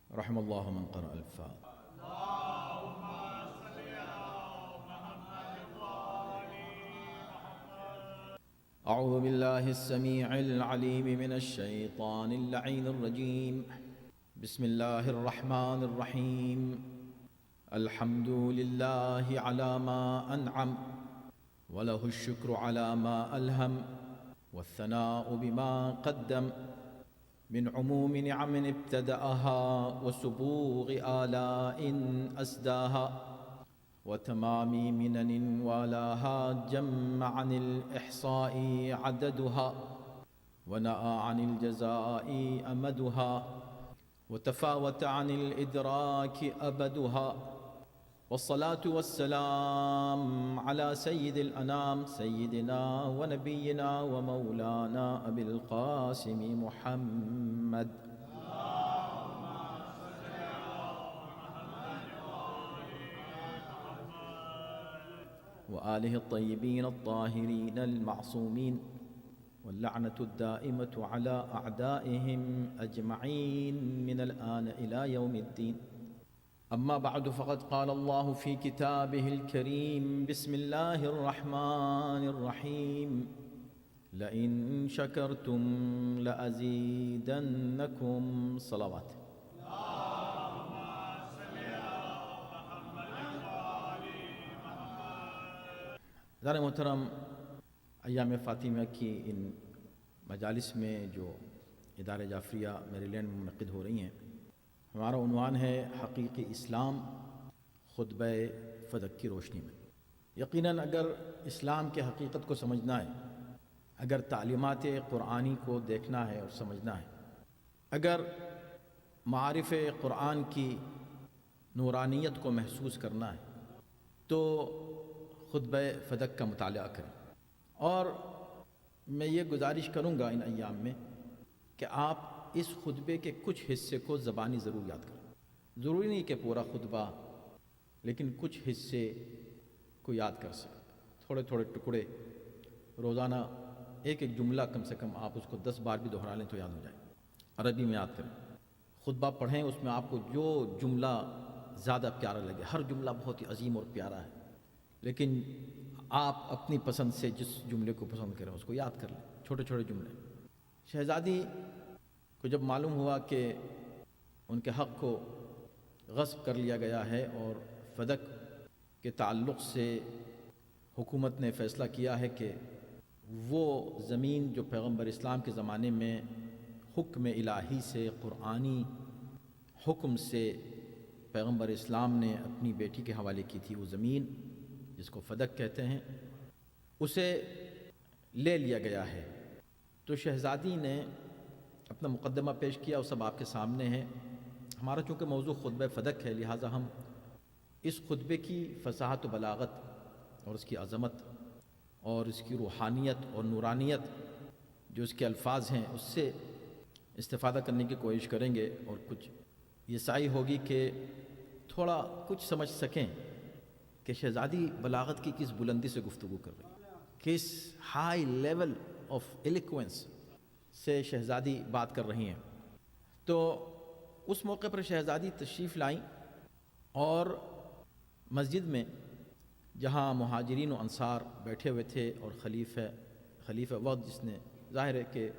رحم الله من قرأ الفاتحة. أعوذ بالله السميع العليم من الشيطان اللعين الرجيم. بسم الله الرحمن الرحيم. الحمد لله على ما أنعم، وله الشكر على ما ألهم، والثناء بما قدم، من عموم نعم ابتدأها، وسبوغ آلاء أسداها، وتمام منن والاها، جم عن الإحصاء عددها، ونأى عن الجزاء أمدها، وتفاوت عن الإدراك أبدها. والصلاة والسلام على سيد الأنام، سيدنا ونبينا ومولانا أبي القاسم محمد وآله الطيبين الطاهرين المعصومين، واللعنة الدائمة على أعدائهم أجمعين من الآن إلى يوم الدين. أما بعد، فقد قال الله في كتابه الكريم: بسم الله الرحمن الرحيم. لئن شكرتم لأزيدنكم. صلوات. ذرا محترم، ایام فاطمہ کی ان مجالس میں جو ادارہ جعفریہ میری لینڈ میں منعقد ہو رہی ہیں، ہمارا عنوان ہے حقیقی اسلام خطبہ فدق کی روشنی میں. یقیناً اگر اسلام کی حقیقت کو سمجھنا ہے، اگر تعلیمات قرآنی کو دیکھنا ہے اور سمجھنا ہے، اگر معارف قرآن کی نورانیت کو محسوس کرنا ہے، تو خطبہ فدق کا مطالعہ کریں. اور میں یہ گزارش کروں گا ان ایام میں کہ آپ اس خطبے کے کچھ حصے کو زبانی ضرور یاد کریں. ضروری نہیں کہ پورا خطبہ، لیکن کچھ حصے کو یاد کر سکیں. تھوڑے تھوڑے ٹکڑے روزانہ ایک ایک جملہ کم سے کم آپ اس کو 10 بار بھی دہرا لیں تو یاد ہو جائے. عربی میں یاد کریں، خطبہ پڑھیں، اس میں آپ کو جو جملہ زیادہ پیارا لگے. ہر جملہ بہت ہی عظیم اور پیارا ہے، لیکن آپ اپنی پسند سے جس جملے کو پسند کریں اس کو یاد کر لیں. چھوٹے چھوٹے جملے. شہزادی کو جب معلوم ہوا کہ ان کے حق کو غصب کر لیا گیا ہے اور فدق کے تعلق سے حکومت نے فیصلہ کیا ہے کہ وہ زمین جو پیغمبر اسلام کے زمانے میں حکم الہی سے، قرآنی حکم سے پیغمبر اسلام نے اپنی بیٹی کے حوالے کی تھی، وہ زمین جس کو فدق کہتے ہیں، اسے لے لیا گیا ہے. تو شہزادی نے اپنا مقدمہ پیش کیا، وہ سب آپ کے سامنے ہے. ہمارا چونکہ موضوع خطبہ فدق ہے، لہٰذا ہم اس خطبے کی فصاحت و بلاغت اور اس کی عظمت اور اس کی روحانیت اور نورانیت جو اس کے الفاظ ہیں اس سے استفادہ کرنے کی کوشش کریں گے، اور کچھ یہ سعی ہوگی کہ تھوڑا کچھ سمجھ سکیں کہ شہزادی بلاغت کی کس بلندی سے گفتگو کر رہی ہے، کس ہائی لیول آف ایلیکوینس سے شہزادی بات کر رہی ہیں. تو اس موقع پر شہزادی تشریف لائیں اور مسجد میں جہاں مہاجرین و انصار بیٹھے ہوئے تھے اور خلیفہ وقت جس نے ظاہر ہے کہ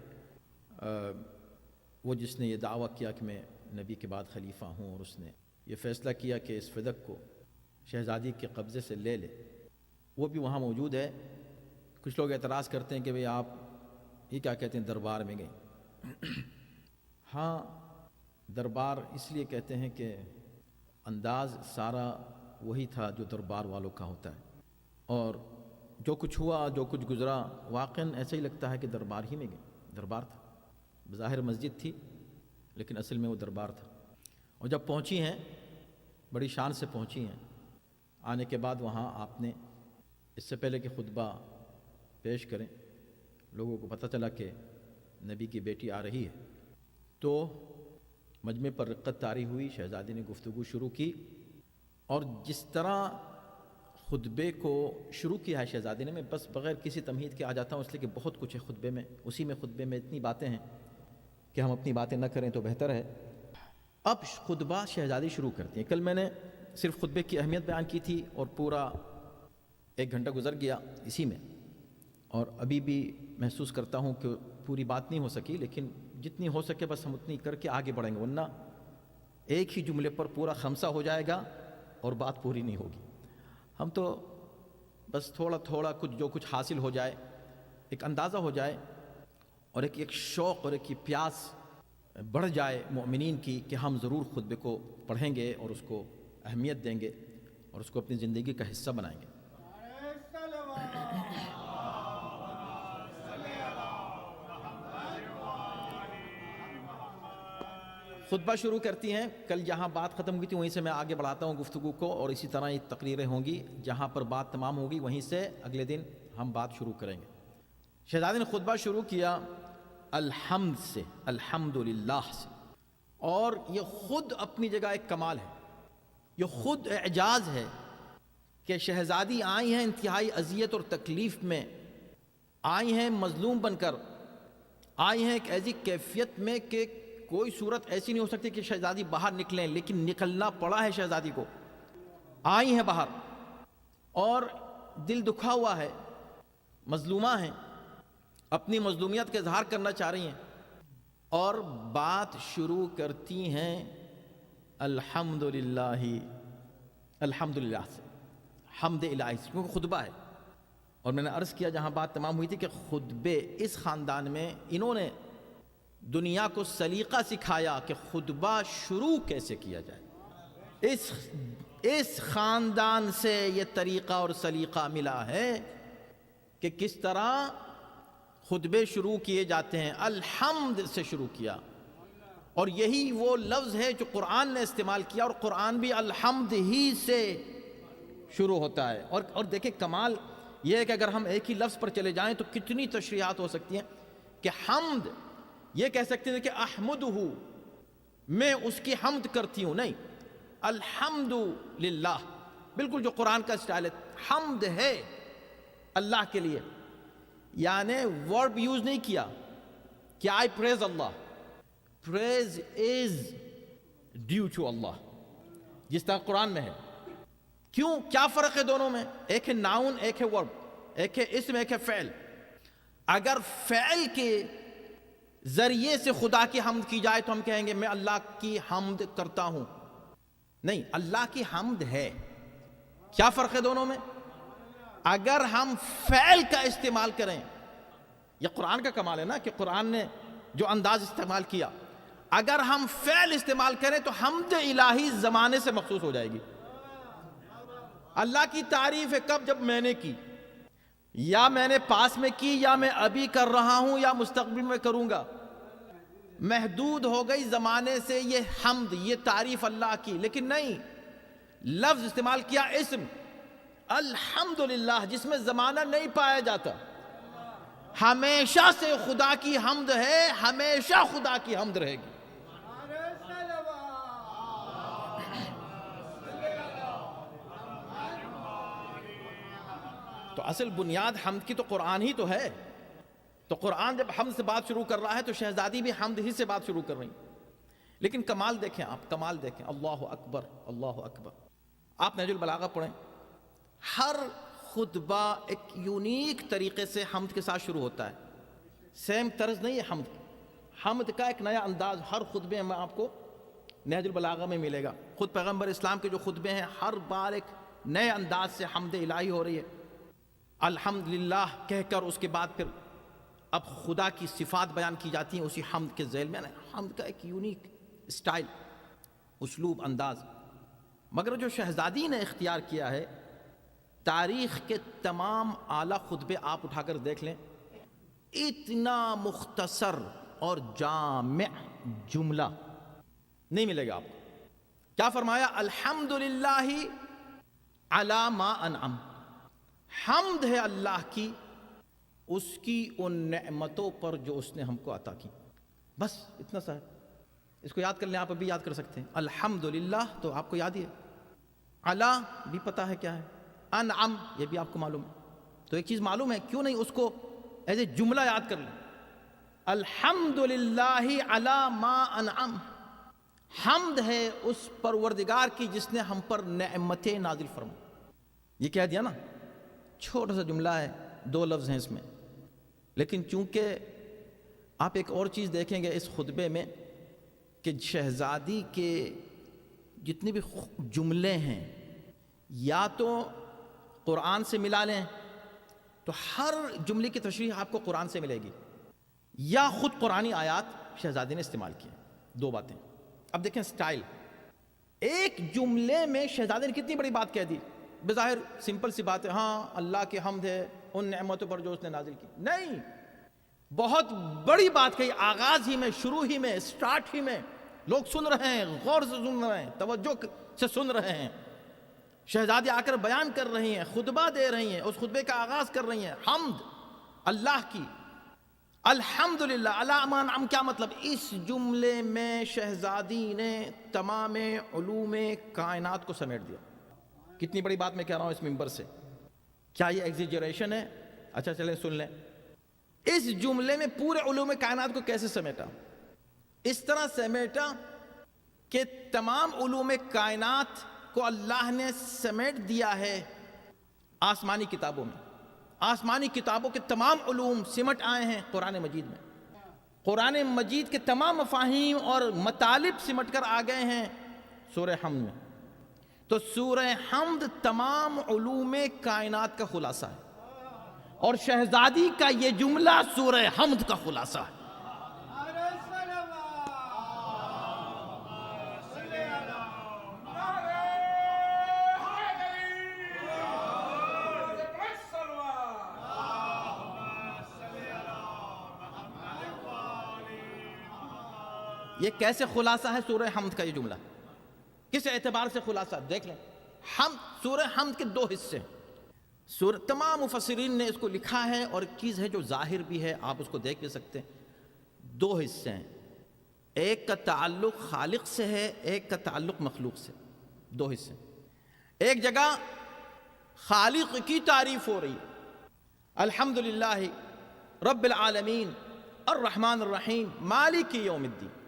وہ جس نے یہ دعویٰ کیا کہ میں نبی کے بعد خلیفہ ہوں، اور اس نے یہ فیصلہ کیا کہ اس فدق کو شہزادی کے قبضے سے لے لے، وہ بھی وہاں موجود ہے. کچھ لوگ اعتراض کرتے ہیں کہ بھئی آپ یہ کیا کہتے ہیں دربار میں گئے. ہاں، دربار اس لیے کہتے ہیں کہ انداز سارا وہی تھا جو دربار والوں کا ہوتا ہے، اور جو کچھ ہوا، جو کچھ گزرا، واقعاً ایسا ہی لگتا ہے کہ دربار ہی میں گئے. دربار تھا، بظاہر مسجد تھی لیکن اصل میں وہ دربار تھا. اور جب پہنچی ہیں، بڑی شان سے پہنچی ہیں. آنے کے بعد وہاں آپ نے اس سے پہلے کہ خطبہ پیش کریں، لوگوں کو پتہ چلا کہ نبی کی بیٹی آ رہی ہے، تو مجمع پر رقت طاری ہوئی. شہزادی نے گفتگو شروع کی، اور جس طرح خطبے کو شروع کیا ہے شہزادی نے، میں بس بغیر کسی تمہید کے آ جاتا ہوں، اس لیے کہ بہت کچھ ہے خطبے میں. اسی میں خطبے میں اتنی باتیں ہیں کہ ہم اپنی باتیں نہ کریں تو بہتر ہے. اب خطبہ شہزادی شروع کرتی ہیں. کل میں نے صرف خطبے کی اہمیت بیان کی تھی اور پورا 1 گھنٹہ گزر گیا اسی میں، اور ابھی بھی محسوس کرتا ہوں کہ پوری بات نہیں ہو سکی، لیکن جتنی ہو سکے بس ہم اتنی کر کے آگے بڑھیں گے، ورنہ ایک ہی جملے پر پورا خمسہ ہو جائے گا اور بات پوری نہیں ہوگی. ہم تو بس تھوڑا تھوڑا کچھ حاصل ہو جائے، ایک اندازہ ہو جائے، اور ایک شوق اور ایک پیاس بڑھ جائے مومنین کی کہ ہم ضرور خطبے کو پڑھیں گے اور اس کو اہمیت دیں گے اور اس کو اپنی زندگی کا حصہ بنائیں گے. خطبہ شروع کرتی ہیں. کل جہاں بات ختم ہوئی تھی وہیں سے میں آگے بڑھاتا ہوں گفتگو کو، اور اسی طرح یہ تقریریں ہوں گی، جہاں پر بات تمام ہوگی وہیں سے اگلے دن ہم بات شروع کریں گے. شہزادی نے خطبہ شروع کیا الحمد سے، الحمدللہ سے، اور یہ خود اپنی جگہ ایک کمال ہے، یہ خود اعجاز ہے کہ شہزادی آئی ہیں انتہائی اذیت اور تکلیف میں، آئی ہیں مظلوم بن کر، آئی ہیں ایک ایسی کیفیت میں کہ کوئی صورت ایسی نہیں ہو سکتی کہ شہزادی باہر نکلیں، لیکن نکلنا پڑا ہے شہزادی کو. آئی ہیں باہر اور دل دکھا ہوا ہے، مظلومہ ہیں، اپنی مظلومیت کا اظہار کرنا چاہ رہی ہیں، اور بات شروع کرتی ہیں الحمدللہ، الحمدللہ سے، حمد الہی سے، کیونکہ خطبہ ہے. اور میں نے عرض کیا جہاں بات تمام ہوئی تھی کہ خطبے اس خاندان میں انہوں نے دنیا کو سلیقہ سکھایا کہ خطبہ شروع کیسے کیا جائے. اس خاندان سے یہ طریقہ اور سلیقہ ملا ہے کہ کس طرح خطبے شروع کیے جاتے ہیں. الحمد سے شروع کیا، اور یہی وہ لفظ ہے جو قرآن نے استعمال کیا، اور قرآن بھی الحمد ہی سے شروع ہوتا ہے. اور دیکھیں کمال یہ ہے کہ اگر ہم ایک ہی لفظ پر چلے جائیں تو کتنی تشریحات ہو سکتی ہیں کہ حمد یہ کہہ سکتے ہیں کہ احمدہ، میں اس کی حمد کرتی ہوں، نہیں، الحمدللہ بالکل جو قرآن کا اسٹائل ہے، حمد ہے اللہ کے لیے، یعنی ورب یوز نہیں کیا کہ آئی پریز اللہ. پریز از ڈیو ٹو اللہ، جس طرح قرآن میں ہے. کیوں؟ کیا فرق ہے دونوں میں؟ ایک ہے ناؤن، ایک ہے ورب، ایک ہے اسم، ایک ہے فعل. اگر فعل کے ذریعے سے خدا کی حمد کی جائے تو ہم کہیں گے میں اللہ کی حمد کرتا ہوں، نہیں، اللہ کی حمد ہے. کیا فرق ہے دونوں میں؟ اگر ہم فعل کا استعمال کریں، یہ قرآن کا کمال ہے نا کہ قرآن نے جو انداز استعمال کیا، اگر ہم فعل استعمال کریں تو حمد الہی زمانے سے مخصوص ہو جائے گی. اللہ کی تعریف ہے کب؟ جب میں نے کی، یا میں نے پاس میں کی، یا میں ابھی کر رہا ہوں، یا مستقبل میں کروں گا. محدود ہو گئی زمانے سے یہ حمد، یہ تعریف اللہ کی. لیکن نہیں، لفظ استعمال کیا اسم الحمدللہ، جس میں زمانہ نہیں پایا جاتا. ہمیشہ سے خدا کی حمد ہے، ہمیشہ خدا کی حمد رہے گی. تو اصل بنیاد حمد کی تو قرآن ہی تو ہے. تو قرآن جب حمد سے بات شروع کر رہا ہے تو شہزادی بھی حمد ہی سے بات شروع کر رہی. لیکن کمال دیکھیں آپ، کمال دیکھیں، اللہ اکبر، اللہ اکبر. آپ نہج البلاغہ پڑھیں، ہر خطبہ ایک یونیک طریقے سے حمد کے ساتھ شروع ہوتا ہے. سیم طرز نہیں ہے حمد. حمد کا ایک نیا انداز ہر خطبے میں آپ کو نہج البلاغہ میں ملے گا. خود پیغمبر اسلام کے جو خطبے ہیں ہر بار ایک نئے انداز سے حمد الہی ہو رہی ہے. الحمدللہ کہہ کر اس کے بعد پھر اب خدا کی صفات بیان کی جاتی ہیں اسی حمد کے ذیل میں. حمد کا ایک یونیک اسٹائل، اسلوب، انداز. مگر جو شہزادی نے اختیار کیا ہے، تاریخ کے تمام اعلیٰ خطبے آپ اٹھا کر دیکھ لیں، اتنا مختصر اور جامع جملہ نہیں ملے گا آپ کو. کیا فرمایا؟ الحمدللہ علی ما انعم. حمد ہے اللہ کی اس کی ان نعمتوں پر جو اس نے ہم کو عطا کی. بس اتنا سا ہے. اس کو یاد کر لیں، آپ ابھی یاد کر سکتے ہیں. الحمدللہ تو آپ کو یاد ہی ہے، علی بھی پتہ ہے کیا ہے، انعم یہ بھی آپ کو معلوم ہے. تو ایک چیز معلوم ہے، کیوں نہیں اس کو ایز اے جملہ یاد کر لیں. الحمدللہ علی ما انعم. حمد ہے اس پروردگار کی جس نے ہم پر نعمتیں نازل فرمائی۔ یہ کہہ دیا نا، چھوٹا سا جملہ ہے، 2 لفظ ہیں اس میں، لیکن چونکہ آپ ایک اور چیز دیکھیں گے اس خطبے میں کہ شہزادی کے جتنے بھی جملے ہیں یا تو قرآن سے ملا لیں تو ہر جملے کی تشریح آپ کو قرآن سے ملے گی، یا خود قرآنی آیات شہزادی نے استعمال کی، 2 باتیں۔ اب دیکھیں سٹائل، ایک جملے میں شہزادی نے کتنی بڑی بات کہہ دی، بظاہر سمپل سی بات ہے، ہاں اللہ کی حمد ہے ان نعمتوں پر جو اس نے نازل کی، نہیں، بہت بڑی بات کہی، آغاز ہی میں، شروع ہی میں، سٹارٹ ہی میں، لوگ سن رہے ہیں، غور سے سن رہے ہیں، توجہ سے سن رہے ہیں، شہزادی آ کر بیان کر رہی ہیں، خطبہ دے رہی ہیں، اس خطبے کا آغاز کر رہی ہیں، حمد اللہ کی، الحمدللہ علی ما انعم۔ کیا مطلب؟ اس جملے میں شہزادی نے تمام علوم کائنات کو سمیٹ دیا۔ کتنی بڑی بات میں کہہ رہا ہوں اس منبر سے، کیا یہ ایگزیجریشن ہے؟ اچھا چلیں سن لیں، اس جملے میں پورے علوم کائنات کو کیسے سمیٹا؟ اس طرح سمیٹا کہ تمام علوم کائنات کو اللہ نے سمیٹ دیا ہے آسمانی کتابوں میں، آسمانی کتابوں کے تمام علوم سمٹ آئے ہیں قرآن مجید میں، قرآن مجید کے تمام مفاہیم اور مطالب سمٹ کر آ گئے ہیں سورہ حمد میں۔ تو سورہ حمد تمام علوم کائنات کا خلاصہ ہے، اور شہزادی کا یہ جملہ سورہ حمد کا خلاصہ ہے۔ یہ کیسے خلاصہ ہے سورہ حمد کا؟ یہ جملہ کس اعتبار سے خلاصہ؟ دیکھ لیں، سورہ حمد کے 2 حصے ہیں، تمام مفسرین نے اس کو لکھا ہے، اور ایک چیز ہے جو ظاہر بھی ہے، آپ اس کو دیکھ بھی سکتے ہیں، 2 حصے ہیں، ایک کا تعلق خالق سے ہے، ایک کا تعلق مخلوق سے، 2 حصے۔ ایک جگہ خالق کی تعریف ہو رہی ہے، الحمدللہ رب العالمین الرحمن الرحیم مالک یوم الدین،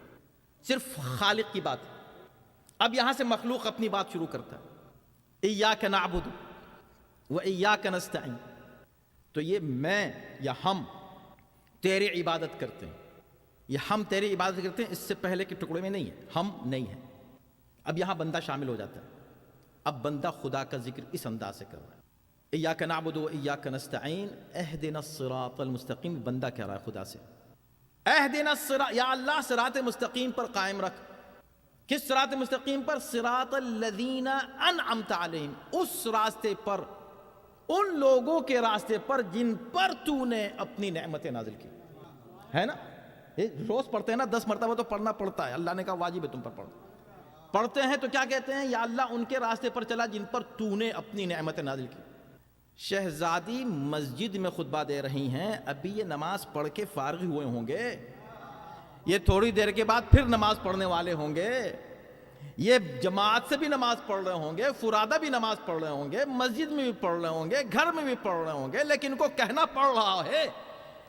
صرف خالق کی بات ہے۔ اب یہاں سے مخلوق اپنی بات شروع کرتا ہے، ایاک نعبد و ایاک نستعین، تو یہ میں یا ہم تیری عبادت کرتے ہیں، یہ ہم تیری عبادت کرتے ہیں، اس سے پہلے کے ٹکڑے میں نہیں ہے، ہم نہیں ہیں۔ اب یہاں بندہ شامل ہو جاتا ہے، اب بندہ خدا کا ذکر اس انداز سے کر رہا ہے، ایاک نعبد و ایاک نستعین اہدنا الصراط المستقیم، بندہ کہہ رہا ہے خدا سے، اہدنا الصراط، یا اللہ صراط مستقیم پر قائم رکھ۔ کس صراط مستقیم پر؟ صراط الذین انعمت علیہم، اس راستے پر، ان لوگوں کے راستے پر جن پر تو نے اپنی نعمتیں نازل کی، ہے نا؟ روز پڑھتے ہیں نا، 10 مرتبہ تو پڑھنا پڑتا ہے، اللہ نے کہا واجب ہے تم پر پڑھتے ہیں تو کیا کہتے ہیں؟ یا اللہ ان کے راستے پر چلا جن پر تو نے اپنی نعمتیں نازل کی۔ شہزادی مسجد میں خطبہ دے رہی ہیں، ابھی یہ نماز پڑھ کے فارغ ہوئے ہوں گے، یہ تھوڑی دیر کے بعد پھر نماز پڑھنے والے ہوں گے، یہ جماعت سے بھی نماز پڑھ رہے ہوں گے، فرادہ بھی نماز پڑھ رہے ہوں گے، مسجد میں بھی پڑھ رہے ہوں گے، گھر میں بھی پڑھ رہے ہوں گے، لیکن ان کو کہنا پڑ رہا ہے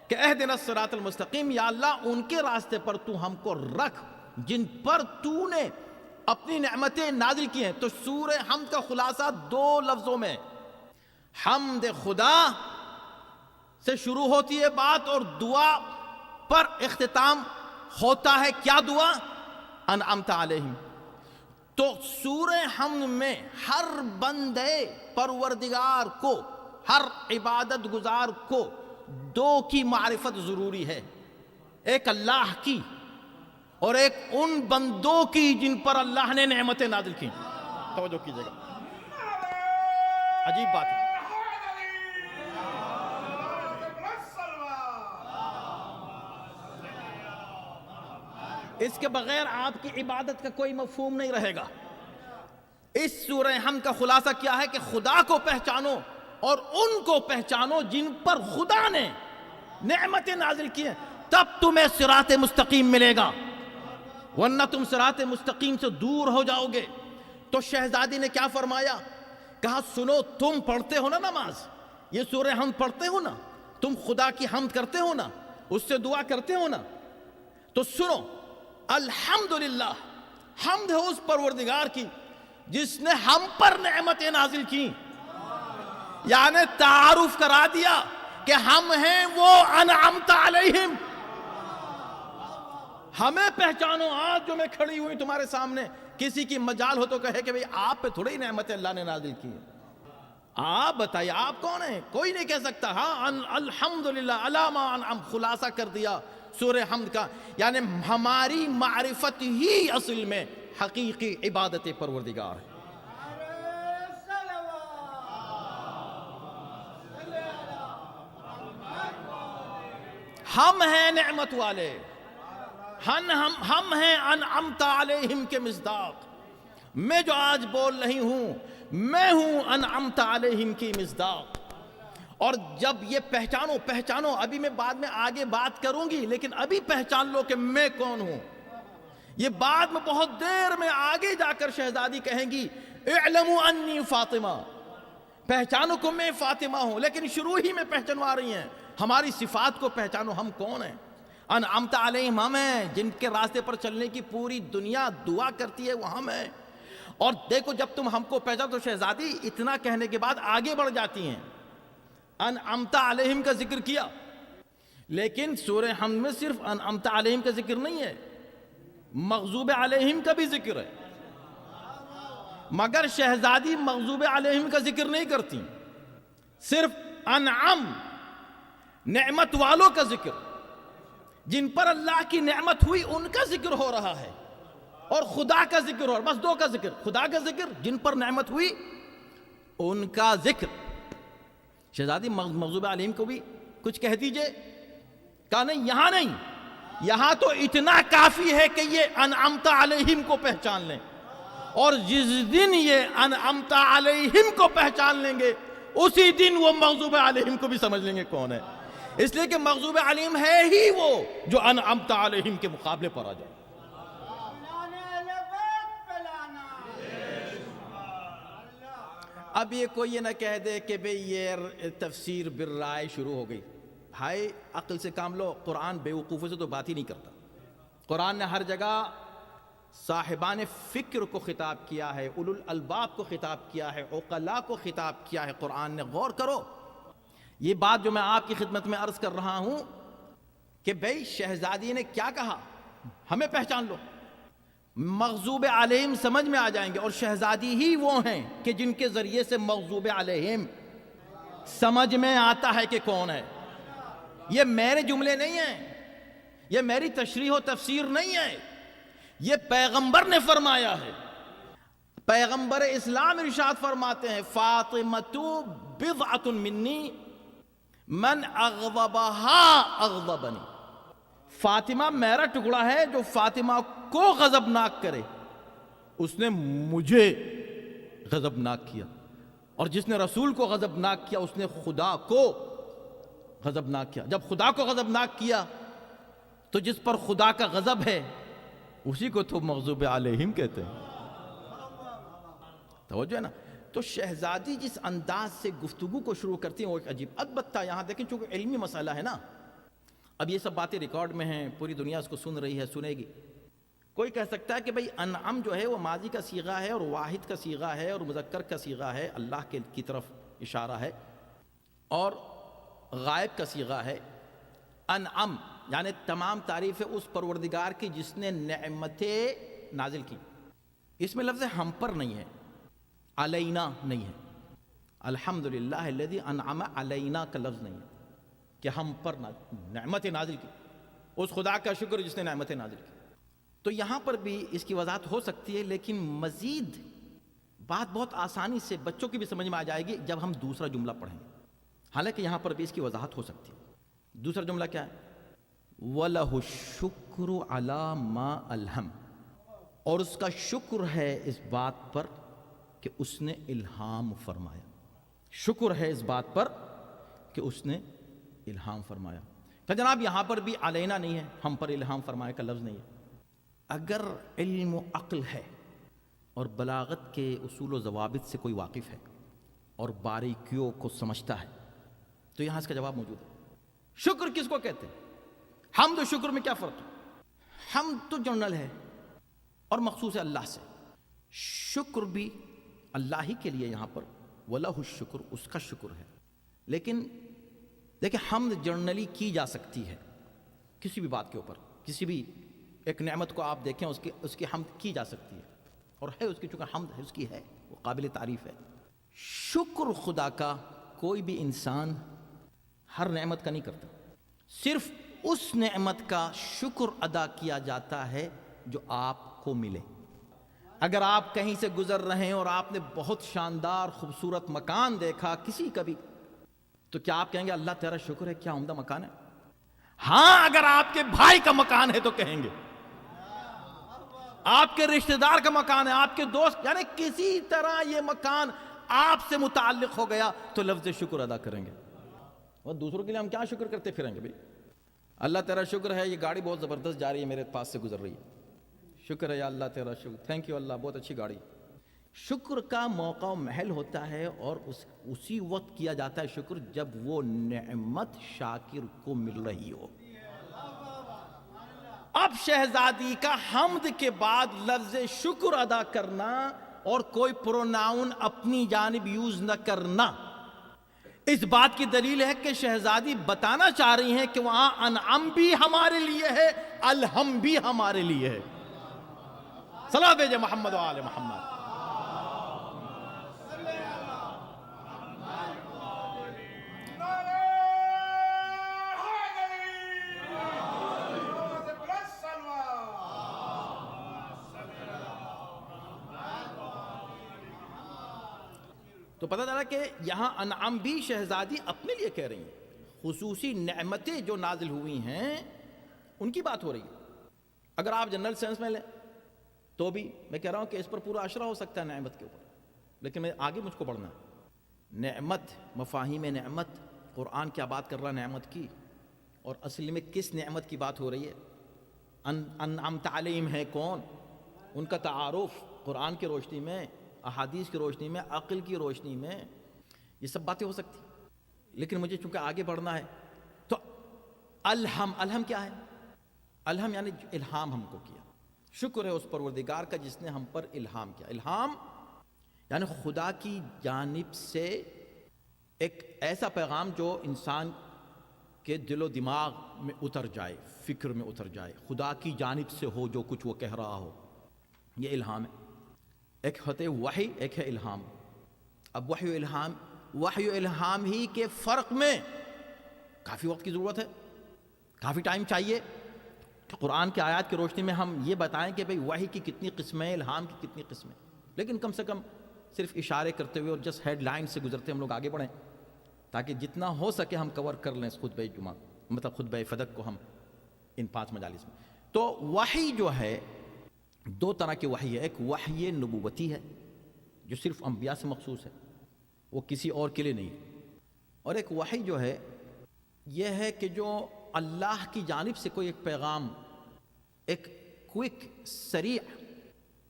کہ اہدنا الصراط المستقیم، یا اللہ ان کے راستے پر تو ہم کو رکھ جن پر تو نے اپنی نعمتیں نازل کی ہیں۔ تو سورہ حمد کا خلاصہ 2 لفظوں میں، حمد خدا سے شروع ہوتی ہے بات، اور دعا پر اختتام ہوتا ہے۔ کیا دعا؟ انعمت علیہم۔ تو سورہ حمد میں ہر بندے پروردگار کو، ہر عبادت گزار کو 2 کی معرفت ضروری ہے، ایک اللہ کی اور ایک ان بندوں کی جن پر اللہ نے نعمتیں نازل کی۔ توجہ کیجئے گا، عجیب بات ہے۔ اس کے بغیر آپ کی عبادت کا کوئی مفہوم نہیں رہے گا۔ اس سورہ حمد کا خلاصہ کیا ہے کہ خدا کو پہچانو اور ان کو پہچانو جن پر خدا نے نعمتیں نازل کی ہیں، تب تمہیں صراط مستقیم ملے گا، ورنہ تم صراط مستقیم سے دور ہو جاؤ گے۔ تو شہزادی نے کیا فرمایا؟ کہا سنو، تم پڑھتے ہو نا نماز، یہ سورہ حمد پڑھتے ہو نا، تم خدا کی حمد کرتے ہو نا، اس سے دعا کرتے ہو نا، تو سنو، الحمدللہ حمد ہے اس پروردگار کی جس نے ہم پر نعمتیں نازل کی، یعنی تعارف کرا دیا کہ ہم ہیں وہ انعمت علیہم. ہمیں پہچانو. آج جو میں کھڑی ہوئی تمہارے سامنے، کسی کی مجال ہو تو کہے کہ بھئی آپ پہ تھوڑی نعمتیں اللہ نے نازل کی ہیں. آپ بتائیے آپ کون ہیں؟ کوئی نہیں کہہ سکتا. ہاں الحمدللہ علی ما انعم، خلاصہ کر دیا سورہ حمد کا. یعنی ہماری معرفت ہی اصل میں حقیقی عبادت پروردگار ہے. ہم ہیں نعمت والے، ہم ہیں انعمت علیہم کے مصداق. میں جو آج بول رہی ہوں میں ہوں انعمت علیہم کی مصداق. اور جب یہ پہچانو، ابھی میں بعد میں آگے بات کروں گی، لیکن ابھی پہچان لو کہ میں کون ہوں. یہ بعد میں بہت دیر میں آگے جا کر شہزادی کہیں گی اعلموا انی فاطمہ، پہچانو کو میں فاطمہ ہوں. لیکن شروع ہی میں پہچانوا رہی ہیں. ہماری صفات کو پہچانو، ہم کون ہیں. انعمت علیہم ہم ہیں، جن کے راستے پر چلنے کی پوری دنیا دعا کرتی ہے، وہ ہم ہیں. اور دیکھو جب تم ہم کو پہچانو تو شہزادی اتنا کہنے کے بعد آگے بڑھ جاتی ہیں. انعمت علیہم کا ذکر کیا، لیکن سورہ حمد میں صرف انعمت علیہم کا ذکر نہیں ہے، مغضوب علیہم کا بھی ذکر ہے. مگر شہزادی مغضوب علیہم کا ذکر نہیں کرتی، صرف انعم، نعمت والوں کا ذکر، جن پر اللہ کی نعمت ہوئی ان کا ذکر ہو رہا ہے، اور خدا کا ذکر ہو رہا ہے. بس دو کا ذکر، خدا کا ذکر، جن پر نعمت ہوئی ان کا ذکر. شہزادی مغضوب علیہم کو بھی کچھ کہہ دیجئے. کہا نہیں، یہاں نہیں، یہاں تو اتنا کافی ہے کہ یہ انعمت علیہم کو پہچان لیں. اور جس دن یہ انعمت علیہم کو پہچان لیں گے اسی دن وہ مغضوب علیہم کو بھی سمجھ لیں گے کون ہے. اس لیے کہ مغضوب علیہم ہے ہی وہ جو انعمت علیہم کے مقابلے پر آ جائے. اب یہ کوئی یہ نہ کہہ دے کہ بھئی یہ تفسیر بالرائے شروع ہو گئی. ہائے عقل سے کام لو. قرآن بے وقوفوں سے تو بات ہی نہیں کرتا. قرآن نے ہر جگہ صاحبان فکر کو خطاب کیا ہے، اولو الالباب کو خطاب کیا ہے، عقلاء کو خطاب کیا ہے. قرآن نے غور کرو. یہ بات جو میں آپ کی خدمت میں عرض کر رہا ہوں کہ بھئی شہزادی نے کیا کہا، ہمیں پہچان لو. مغضوب علیہم سمجھ میں آ جائیں گے، اور شہزادی ہی وہ ہیں کہ جن کے ذریعے سے مغضوب علیہم سمجھ میں آتا ہے کہ کون ہے. یہ میرے جملے نہیں ہیں، یہ میری تشریح و تفسیر نہیں ہے، یہ پیغمبر نے فرمایا ہے. پیغمبر اسلام ارشاد فرماتے ہیں فاطمۃ بضعۃ منی من اغضبها اغضبنی. فاطمہ میرا ٹکڑا ہے، جو فاطمہ کو غضبناک کرے اس نے مجھے غضبناک کیا، اور جس نے رسول کو غضبناک کیا اس نے خدا کو غضبناک کیا. جب خدا کو غضبناک کیا تو جس پر خدا کا غضب ہے اسی کو تو مغضوب علیہم کہتے ہیں. توجہ ہے نا. تو شہزادی جس انداز سے گفتگو کو شروع کرتی ہیں وہ ایک عجیب. البتہ یہاں دیکھیں چونکہ علمی مسئلہ ہے نا، اب یہ سب باتیں ریکارڈ میں ہیں، پوری دنیا اس کو سن رہی ہے، سنے گی. کوئی کہہ سکتا ہے کہ بھئی انعم جو ہے وہ ماضی کا صیغہ ہے، اور واحد کا صیغہ ہے، اور مذکر کا صیغہ ہے، اللہ کی طرف اشارہ ہے، اور غائب کا صیغہ ہے. انعم یعنی تمام تعریف ہے اس پروردگار کی جس نے نعمتیں نازل کی. اس میں لفظ ہم پر نہیں ہے، علینا نہیں ہے. الحمدللہ الذی انعم علینا کا لفظ نہیں ہے کہ ہم پر نعمت نازل کی. اس خدا کا شکر جس نے نعمتیں نازل کی. تو یہاں پر بھی اس کی وضاحت ہو سکتی ہے، لیکن مزید بات بہت آسانی سے بچوں کی بھی سمجھ میں آ جائے گی جب ہم دوسرا جملہ پڑھیں گے. حالانکہ یہاں پر بھی اس کی وضاحت ہو سکتی ہے. دوسرا جملہ کیا ہے؟ وَلَهُ الشُّكْرُ عَلَى مَا أَلْهَمَ. اور اس کا شکر ہے اس بات پر کہ اس نے الہام فرمایا. شکر ہے اس بات پر کہ اس نے الہام فرمایا. تو جناب یہاں پر بھی علینا نہیں ہے، ہم پر الہام فرمایا کا لفظ نہیں ہے. اگر علم و عقل ہے اور بلاغت کے اصول و ضوابط سے کوئی واقف ہے اور باریکیوں کو سمجھتا ہے تو یہاں اس کا جواب موجود ہے. شکر کس کو کہتے ہیں؟ حمد و شکر میں کیا فرق ہے؟ حمد تو جنرل ہے، اور مخصوص ہے اللہ سے. شکر بھی اللہ ہی کے لیے یہاں پر، وَلَهُ الشکر، اس کا شکر ہے. لیکن دیکھیں حمد جنرلی کی جا سکتی ہے کسی بھی بات کے اوپر، کسی بھی ایک نعمت کو آپ دیکھیں اس کی حمد کی جا سکتی ہے، اور ہے اس کی، چونکہ حمد ہے اس کی ہے، وہ قابل تعریف ہے. شکر خدا کا کوئی بھی انسان ہر نعمت کا نہیں کرتا، صرف اس نعمت کا شکر ادا کیا جاتا ہے جو آپ کو ملے. اگر آپ کہیں سے گزر رہے ہیں اور آپ نے بہت شاندار خوبصورت مکان دیکھا کسی کا بھی، تو کیا آپ کہیں گے اللہ تیرا شکر ہے کیا عمدہ مکان ہے؟ ہاں، اگر آپ کے بھائی کا مکان ہے تو کہیں گے، آپ کے رشتہ دار کا مکان ہے، آپ کے دوست، یعنی کسی طرح یہ مکان آپ سے متعلق ہو گیا تو لفظ شکر ادا کریں گے. اور دوسروں کے لیے ہم کیا شکر کرتے پھریں گے بھائی؟ اللہ تیرا شکر ہے یہ گاڑی بہت زبردست جا رہی ہے، میرے پاس سے گزر رہی ہے، شکر ہے یا اللہ تیرا شکر، تھینک یو اللہ، بہت اچھی گاڑی. شکر کا موقع و محل ہوتا ہے، اور اسی وقت کیا جاتا ہے شکر جب وہ نعمت شاکر کو مل رہی ہو. اب شہزادی کا حمد کے بعد لفظ شکر ادا کرنا اور کوئی پروناؤن اپنی جانب یوز نہ کرنا، اس بات کی دلیل ہے کہ شہزادی بتانا چاہ رہی ہیں کہ وہاں انعم بھی ہمارے لیے ہے، الحم بھی ہمارے لیے ہے. صلاۃ بھیجے محمد و آل محمد. تو پتہ چلا کہ یہاں انعام بھی شہزادی اپنے لیے کہہ رہی ہیں، خصوصی نعمتیں جو نازل ہوئی ہیں ان کی بات ہو رہی ہے. اگر آپ جنرل سینس میں لیں تو بھی میں کہہ رہا ہوں کہ اس پر پورا عشرہ ہو سکتا ہے نعمت کے اوپر، لیکن میں آگے مجھ کو پڑھنا ہے. نعمت، مفاہیم نعمت، قرآن کیا بات کر رہا نعمت کی، اور اصل میں کس نعمت کی بات ہو رہی ہے؟ انعمت علیہم ہے کون، ان کا تعارف قرآن کی روشنی میں، احادیث کی روشنی میں، عقل کی روشنی میں، یہ سب باتیں ہو سکتی. لیکن مجھے چونکہ آگے بڑھنا ہے تو الہم کیا ہے؟ الہم یعنی الہام ہم کو کیا. شکر ہے اس پروردگار کا جس نے ہم پر الہام کیا. الہام یعنی خدا کی جانب سے ایک ایسا پیغام جو انسان کے دل و دماغ میں اتر جائے، فکر میں اتر جائے، خدا کی جانب سے ہو جو کچھ وہ کہہ رہا ہو، یہ الہام ہے. ایک ہوتے وحی، ایک ہے الہام. اب وحی و الہام ہی کے فرق میں کافی وقت کی ضرورت ہے، کافی ٹائم چاہیے کہ قرآن کی آیات کی روشنی میں ہم یہ بتائیں کہ بھئی وحی کی کتنی قسمیں، الہام کی کتنی قسمیں. لیکن کم سے کم صرف اشارے کرتے ہوئے اور جسٹ ہیڈ لائن سے گزرتے ہم لوگ آگے بڑھیں، تاکہ جتنا ہو سکے ہم کور کر لیں اس خطبہ جمعہ، مطلب خطبہ فدق کو ہم ان 5 مجالس میں. تو وحی جو ہے 2 طرح کی وحی ہے. ایک وحی نبوتی ہے جو صرف انبیاء سے مخصوص ہے، وہ کسی اور کے لیے نہیں. اور ایک وحی جو ہے یہ ہے کہ جو اللہ کی جانب سے کوئی ایک پیغام، ایک کوئک سریع،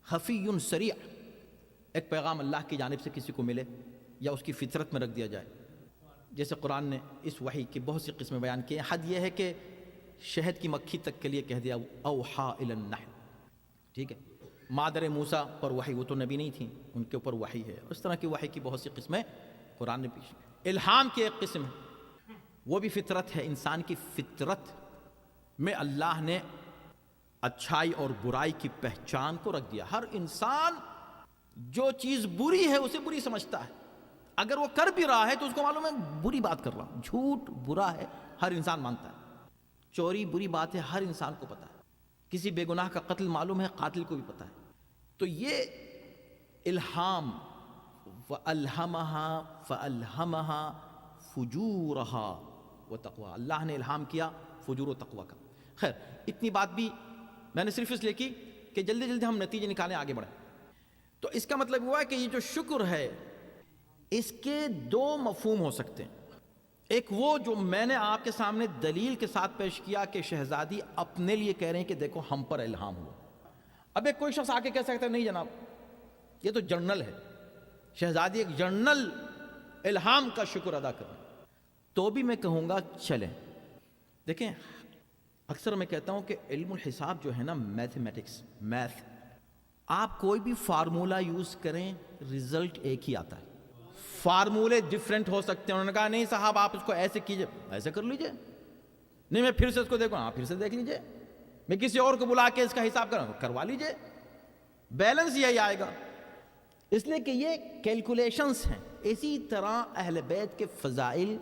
خفی سریع ایک پیغام اللہ کی جانب سے کسی کو ملے یا اس کی فطرت میں رکھ دیا جائے. جیسے قرآن نے اس وحی کی بہت سی قسمیں بیان کی ہیں. حد یہ ہے کہ شہد کی مکھی تک کے لیے کہہ دیا اوحا الی النحل، ٹھیک ہے. مادر موسیٰ پر وحی، وہ تو نبی نہیں تھیں، ان کے اوپر وحی ہے. اس طرح کی وحی کی بہت سی قسمیں قرآن نے پیش. الہام کی ایک قسم ہے، وہ بھی فطرت ہے. انسان کی فطرت میں اللہ نے اچھائی اور برائی کی پہچان کو رکھ دیا. ہر انسان جو چیز بری ہے اسے بری سمجھتا ہے. اگر وہ کر بھی رہا ہے تو اس کو معلوم ہے بری بات کر رہا ہوں. جھوٹ برا ہے، ہر انسان مانتا ہے. چوری بری بات ہے، ہر انسان کو پتہ ہے. کسی بے گناہ کا قتل معلوم ہے، قاتل کو بھی پتہ ہے. تو یہ الہام، وَأَلْهَمَهَا فَأَلْهَمَهَا فُجُورَهَا وَتَقْوَاهَا، اللہ نے الہام کیا فجور و تقوی کا. خیر، اتنی بات بھی میں نے صرف اس لیے کی کہ جلدی جلدی ہم نتیجے نکالیں، آگے بڑھیں. تو اس کا مطلب ہوا کہ یہ جو شکر ہے اس کے 2 مفہوم ہو سکتے ہیں. ایک وہ جو میں نے آپ کے سامنے دلیل کے ساتھ پیش کیا کہ شہزادی اپنے لیے کہہ رہے ہیں کہ دیکھو ہم پر الہام ہوا. اب ایک کوئی شخص آ کے کہہ سکتا ہے نہیں جناب یہ تو جنرل ہے، شہزادی ایک جنرل الہام کا شکر ادا کر رہے ہیں. تو بھی میں کہوں گا چلیں دیکھیں، اکثر میں کہتا ہوں کہ علم الحساب جو ہے نا، میتھمیٹکس، میتھ، آپ کوئی بھی فارمولا یوز کریں ریزلٹ ایک ہی آتا ہے. فارمولے ڈفرینٹ ہو سکتے ہیں. انہوں نے کہا نہیں صاحب آپ اس کو ایسے کیجئے, ایسے کر لیجئے. نہیں میں پھر سے اس کو دیکھوں, ہاں پھر سے دیکھ لیجئے. میں کسی اور کو بلا کے اس کا حساب کروا لیجئے. بیلنس یہی آئے گا. اس لیے کہ یہ کیلکولیشنز ہیں. اسی طرح اہل بیت کے فضائل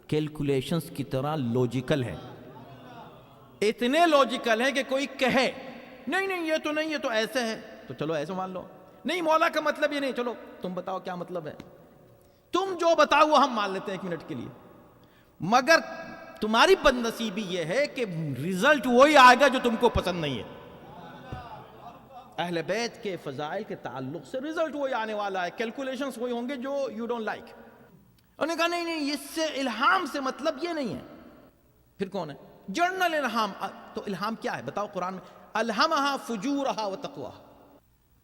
کیلکولیشنز کی طرح لوجیکل ہے. اتنے لوجیکل ہیں کہ کوئی کہے نہیں نہیں یہ تو نہیں, یہ تو ایسے ہے, تو چلو ایسے مان لو. نہیں مولا کا مطلب یہ نہیں, چلو تم بتاؤ کیا مطلب ہے. تم جو بتاؤ وہ ہم مان لیتے ہیں 1 منٹ کے لیے. مگر تمہاری بد نصیبی یہ ہے کہ ریزلٹ وہی آئے گا جو تم کو پسند نہیں ہے. اہل بیت کے فضائل کے تعلق سے ریزلٹ وہی آنے والا ہے, کیلکولیشنز وہی ہوں گے جو یو ڈونٹ لائک. انہوں نے کہا نہیں نہیں اس سے الہام سے مطلب یہ نہیں ہے. پھر کون ہے جنرل الہام؟ تو الہام کیا ہے بتاؤ قرآن میں؟ الہمہا فجورہا و تقواہا.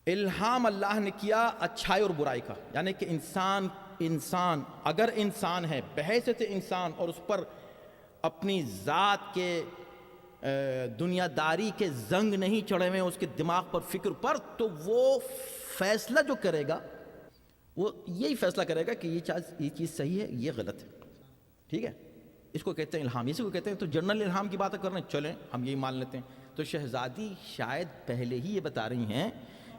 الہام اللہ نے کیا اچھائی اور برائی کا. یعنی کہ انسان اگر انسان ہے بحیثیت انسان اور اس پر اپنی ذات کے دنیا داری کے زنگ نہیں چڑھے ہوئے اس کے دماغ پر فکر پر, تو وہ فیصلہ جو کرے گا وہ یہی فیصلہ کرے گا کہ یہ چیز صحیح ہے یہ غلط ہے. ٹھیک ہے, اس کو کہتے ہیں الہام. اسی کو کہتے ہیں. تو جنرل الہام کی باتیں کر رہے ہیں, چلیں ہم یہی مان لیتے ہیں. تو شہزادی شاید پہلے ہی یہ بتا رہی ہیں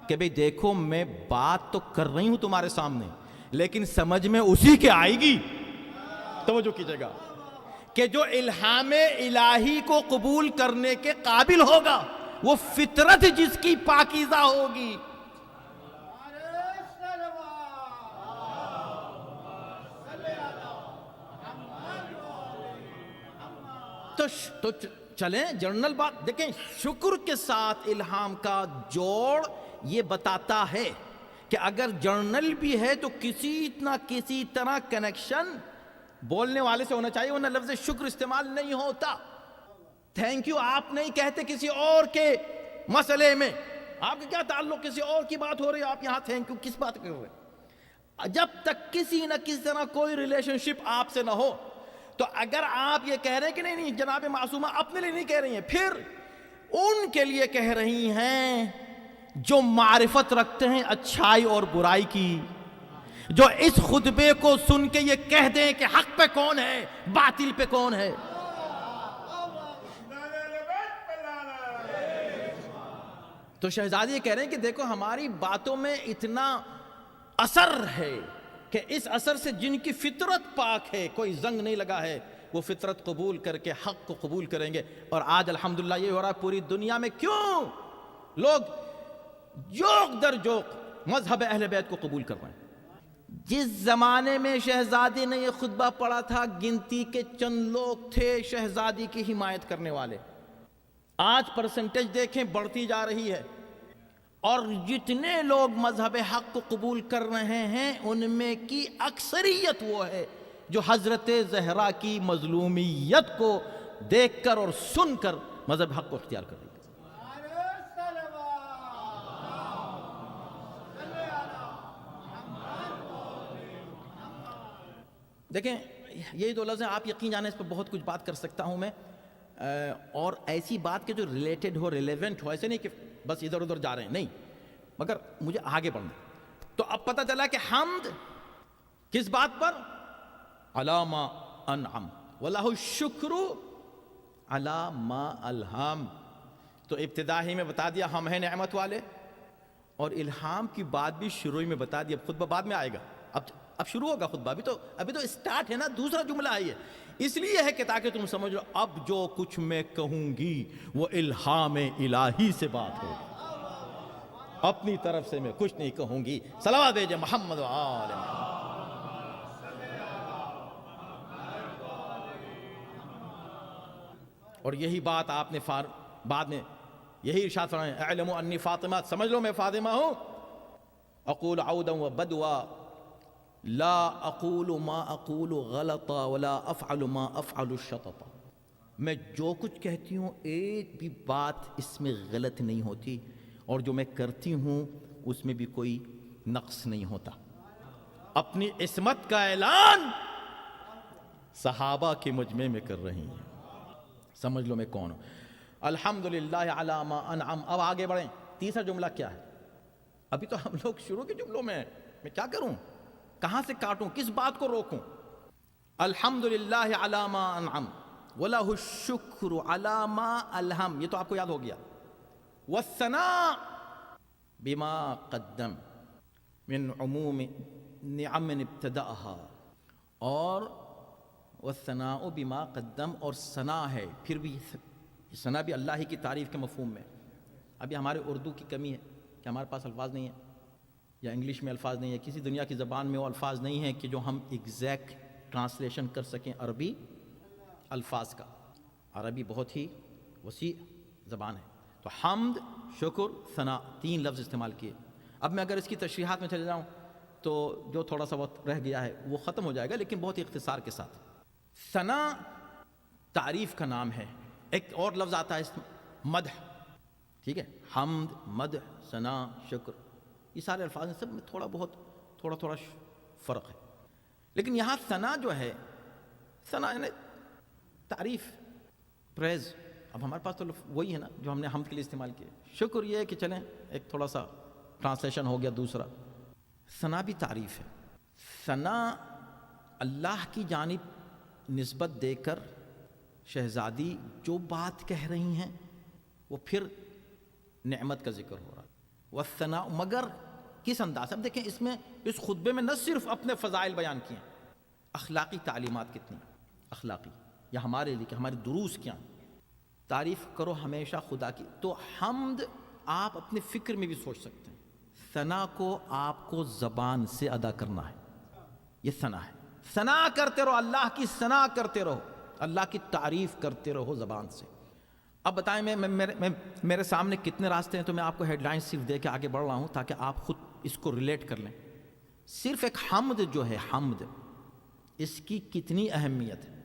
کہ بھئی دیکھو میں بات تو کر رہی ہوں تمہارے سامنے, لیکن سمجھ میں اسی کے آئے گی. توجہ کیجئے گا کہ جو الہام الہی کو قبول کرنے کے قابل ہوگا وہ فطرت جس کی پاکیزہ ہوگی. تو چلیں جنرل بات دیکھیں. شکر کے ساتھ الہام کا جوڑ یہ بتاتا ہے کہ اگر جنرل بھی ہے تو کسی نہ کسی طرح کنیکشن بولنے والے سے ہونا چاہیے, ورنہ لفظ شکر استعمال نہیں ہوتا. تھینک یو آپ نہیں کہتے کسی اور کے مسئلے میں. آپ کا کیا تعلق, کسی اور کی بات ہو رہی ہے آپ یہاں تھینک یو کس بات کر رہے ہیں؟ جب تک کسی نہ کسی طرح کوئی ریلیشن شپ آپ سے نہ ہو. تو اگر آپ یہ کہہ رہے ہیں کہ نہیں نہیں جناب معصومہ اپنے لیے نہیں کہہ رہی ہیں, پھر ان کے لیے کہہ رہی ہیں جو معرفت رکھتے ہیں اچھائی اور برائی کی, جو اس خطبے کو سن کے یہ کہہ دیں کہ حق پہ کون ہے باطل پہ کون ہے. تو شہزادی یہ کہہ رہے ہیں کہ دیکھو ہماری باتوں میں اتنا اثر ہے کہ اس اثر سے جن کی فطرت پاک ہے, کوئی زنگ نہیں لگا ہے, وہ فطرت قبول کر کے حق کو قبول کریں گے. اور آج الحمدللہ یہ ہو رہا ہے پوری دنیا میں. کیوں لوگ جوق در جوق مذہب اہل بیت کو قبول کر رہے ہیں. جس زمانے میں شہزادی نے یہ خطبہ پڑھا تھا گنتی کے چند لوگ تھے شہزادی کی حمایت کرنے والے. آج پرسنٹیج دیکھیں بڑھتی جا رہی ہے, اور جتنے لوگ مذہب حق کو قبول کر رہے ہیں ان میں کی اکثریت وہ ہے جو حضرت زہرا کی مظلومیت کو دیکھ کر اور سن کر مذہب حق کو اختیار کر رہی ہے. دیکھیں یہی دو لفظ ہیں, آپ یقین جانے اس پر بہت کچھ بات کر سکتا ہوں میں, اور ایسی بات کہ جو ریلیٹڈ ہو ریلیونٹ ہو, ایسے نہیں کہ بس ادھر ادھر جا رہے ہیں, نہیں, مگر مجھے آگے بڑھنا. تو اب پتہ چلا کہ حمد کس بات پر؟ علی ما انعم وَلَهُ الشُّكْرُ عَلَى مَا الْحَام. تو ابتدا ہی میں بتا دیا ہم ہیں نعمت والے, اور الہام کی بات بھی شروع میں بتا دیا. خطبہ بعد میں آئے گا, اب شروع ہوگا خطبہ, ابھی تو اسٹارٹ ہے نا, دوسرا جملہ ہے یہ. اس لیے ہے کہ تاکہ تم سمجھ لو اب جو کچھ میں کہوں گی وہ الہام الہی سے بات ہوگی, اپنی طرف سے میں کچھ نہیں کہوں گی. صلوات بھیجے محمد و آل محمد. اور یہی بات آپ نے بعد میں یہی ارشاد فرمایا, اعلموا انی فاطمہ, سمجھ لو میں فاطمہ ہوں. اقول عودا و بدوا لا اقول ما اقول غلطا ولا افعل ما افعل شططا. میں جو کچھ کہتی ہوں ایک بھی بات اس میں غلط نہیں ہوتی, اور جو میں کرتی ہوں اس میں بھی کوئی نقص نہیں ہوتا. اپنی عصمت کا اعلان صحابہ کے مجمع میں کر رہی ہیں. سمجھ لو میں کون ہوں. الحمدللہ علی ما انعم. اب آگے بڑھیں. تیسرا جملہ کیا ہے؟ ابھی تو ہم لوگ شروع کے جملوں میں ہیں، میں کیا کروں، کہاں سے کاٹوں، کس بات کو روکوں؟ الحمدللہ علی ما انعم وَلَهُ الشُّكْرُ عَلَى مَا أَلْهَمْ، یہ تو آپ کو یاد ہو گیا. وَالثَّنَاءُ بِمَا قَدَّمْ مِنْ عُمُومِ نِعَمٍ ابْتَدَأَهَا، اور والثناء بما قدم، اور ثنا ہے، پھر بھی ثنا بھی اللہ ہی کی تعریف کے مفہوم میں. ابھی ہمارے اردو کی کمی ہے کہ ہمارے پاس الفاظ نہیں ہیں، یا انگلش میں الفاظ نہیں ہے، کسی دنیا کی زبان میں وہ الفاظ نہیں ہیں کہ جو ہم ایگزیکٹ ٹرانسلیشن کر سکیں عربی الفاظ کا. عربی بہت ہی وسیع زبان ہے. تو حمد، شکر، ثنا، 3 لفظ استعمال کیے. اب میں اگر اس کی تشریحات میں چلے جاؤں تو جو تھوڑا سا وقت رہ گیا ہے وہ ختم ہو جائے گا، لیکن بہت ہی اختصار کے ساتھ. ثنا تعریف کا نام ہے. ایک اور لفظ آتا ہے اس مدح، ٹھیک ہے، حمد، مدح، ثنا، شکر، یہ سارے الفاظ ہیں، سب میں تھوڑا تھوڑا فرق ہے. لیکن یہاں ثنا جو ہے، ثنا یعنی تعریف، پریز. اب ہمارے پاس تو وہی ہے نا جو ہم نے حمد کے لیے استعمال کیے. شکر یہ ہے کہ چلیں ایک تھوڑا سا ٹرانسلیشن ہو گیا دوسرا. ثنا بھی تعریف ہے. ثنا اللہ کی جانب نسبت دے کر شہزادی جو بات کہہ رہی ہیں وہ پھر نعمت کا ذکر ہو رہا ہے. والثناء، مگر کس انداز سے؟ اب دیکھیں اس میں، اس خطبے میں نہ صرف اپنے فضائل بیان کیے ہیں، اخلاقی تعلیمات کتنی اخلاقی، یا ہمارے لیے کہ ہمارے دروس کیا ہیں. تعریف کرو ہمیشہ خدا کی. تو حمد آپ اپنے فکر میں بھی سوچ سکتے ہیں، ثنا کو آپ کو زبان سے ادا کرنا ہے، یہ ثنا ہے. ثنا کرتے رہو، اللہ کی ثنا کرتے رہو، اللہ کی تعریف کرتے رہو زبان سے. اب بتائیں میرے سامنے کتنے راستے ہیں، تو میں آپ کو ہیڈ لائنز صرف دے کے آگے بڑھ رہا ہوں تاکہ آپ خود اس کو ریلیٹ کر لیں. صرف ایک حمد جو ہے، حمد، اس کی کتنی اہمیت ہے.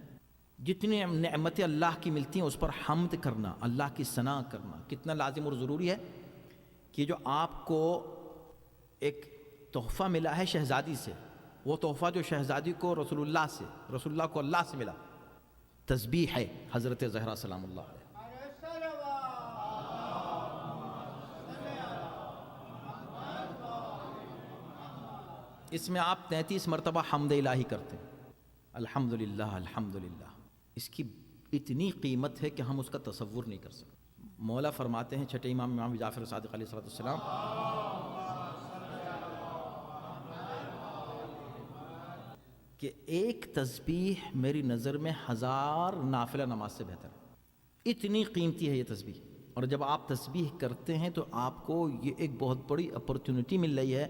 جتنی نعمتیں اللہ کی ملتی ہیں اس پر حمد کرنا، اللہ کی ثنا کرنا کتنا لازم اور ضروری ہے. کہ جو آپ کو ایک تحفہ ملا ہے شہزادی سے، وہ تحفہ جو شہزادی کو رسول اللہ کو اللہ سے ملا، تسبیح ہے حضرت زہرا سلام اللہ علیہ. اس میں آپ 33 مرتبہ حمد الہی کرتے ہیں، الحمدللہ الحمدللہ. اس کی اتنی قیمت ہے کہ ہم اس کا تصور نہیں کر سکتے. مولا فرماتے ہیں چھٹے امام جعفر صادق علیہ السلام، کہ ایک تسبیح میری نظر میں 1000 نافلہ نماز سے بہتر ہے. اتنی قیمتی ہے یہ تسبیح. اور جب آپ تسبیح کرتے ہیں تو آپ کو یہ ایک بہت بڑی اپرچونٹی مل رہی ہے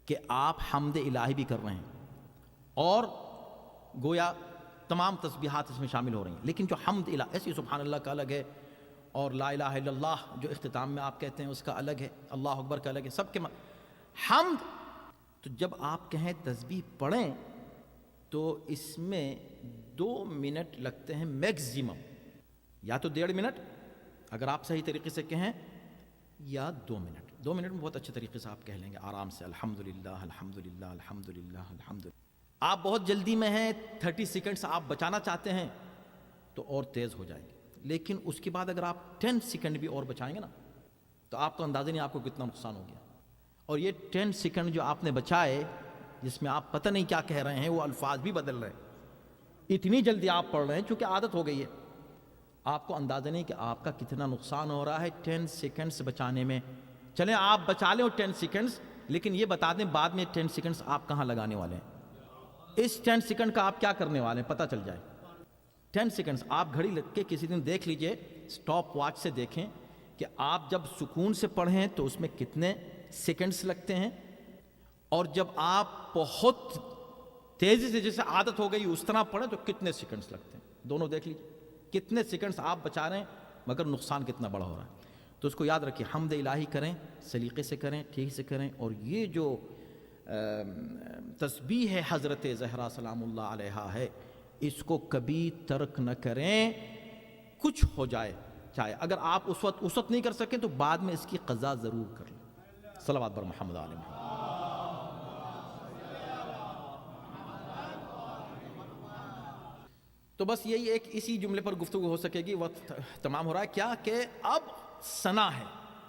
کہ آپ حمد الہی بھی کر رہے ہیں، اور گویا تمام تسبیحات اس میں شامل ہو رہی ہیں. لیکن جو حمد الہی، ایسی سبحان اللہ کا الگ ہے، اور لا الہ الا اللہ جو اختتام میں آپ کہتے ہیں اس کا الگ ہے، اللہ اکبر کا الگ ہے، سب کے حمد. تو جب آپ کہیں تسبیح پڑھیں تو اس میں 2 منٹ لگتے ہیں میکزیمم، یا تو 1.5 منٹ اگر آپ صحیح طریقے سے کہیں، یا 2 منٹ. 2 منٹ میں بہت اچھے طریقے سے آپ کہہ لیں گے آرام سے، الحمدللہ الحمدللہ الحمدللہ الحمدللہ. آپ بہت جلدی میں ہیں، 30 سیکنڈز آپ بچانا چاہتے ہیں تو اور تیز ہو جائیں گے. لیکن اس کے بعد اگر آپ 10 سیکنڈ بھی اور بچائیں گے نا تو آپ کو اندازہ نہیں آپ کو کتنا نقصان ہو گیا. اور یہ 10 سیکنڈ جو آپ نے بچائے، جس میں آپ پتہ نہیں کیا کہہ رہے ہیں، وہ الفاظ بھی بدل رہے ہیں، اتنی جلدی آپ پڑھ رہے ہیں چونکہ عادت ہو گئی ہے، آپ کو اندازہ نہیں کہ آپ کا کتنا نقصان ہو رہا ہے 10 سیکنڈز بچانے میں. چلیں آپ بچا لیں 10 سیکنڈز، لیکن یہ بتا دیں بعد میں 10 سیکنڈز آپ کہاں لگانے والے ہیں. اس 10 سیکنڈ کا آپ کیا کرنے والے ہیں پتہ چل جائے. 10 سیکنڈز آپ گھڑی لگ کے کسی دن دیکھ لیجئے، سٹاپ واچ سے دیکھیں کہ آپ جب سکون سے پڑھیں تو اس میں کتنے سیکنڈز لگتے ہیں، اور جب آپ بہت تیزی سے جیسے عادت ہو گئی اس طرح پڑھیں تو کتنے سیکنڈز لگتے ہیں. دونوں دیکھ لیجئے کتنے سیکنڈز آپ بچا رہے ہیں مگر نقصان کتنا بڑا ہو رہا ہے. تو اس کو یاد رکھیے، حمد الہی کریں، سلیقے سے کریں، ٹھیک سے کریں. اور یہ جو تسبیح ہے حضرت زہرا سلام اللہ علیہا ہے، اس کو کبھی ترک نہ کریں، کچھ ہو جائے. چاہے اگر آپ اس وقت نہیں کر سکیں تو بعد میں اس کی قضا ضرور کر لیں. صلوات بر محمد علیہ محمد. تو بس یہی ایک اسی جملے پر گفتگو ہو سکے گی، وقت تمام ہو رہا ہے. کیا کہ اب ثنا ہے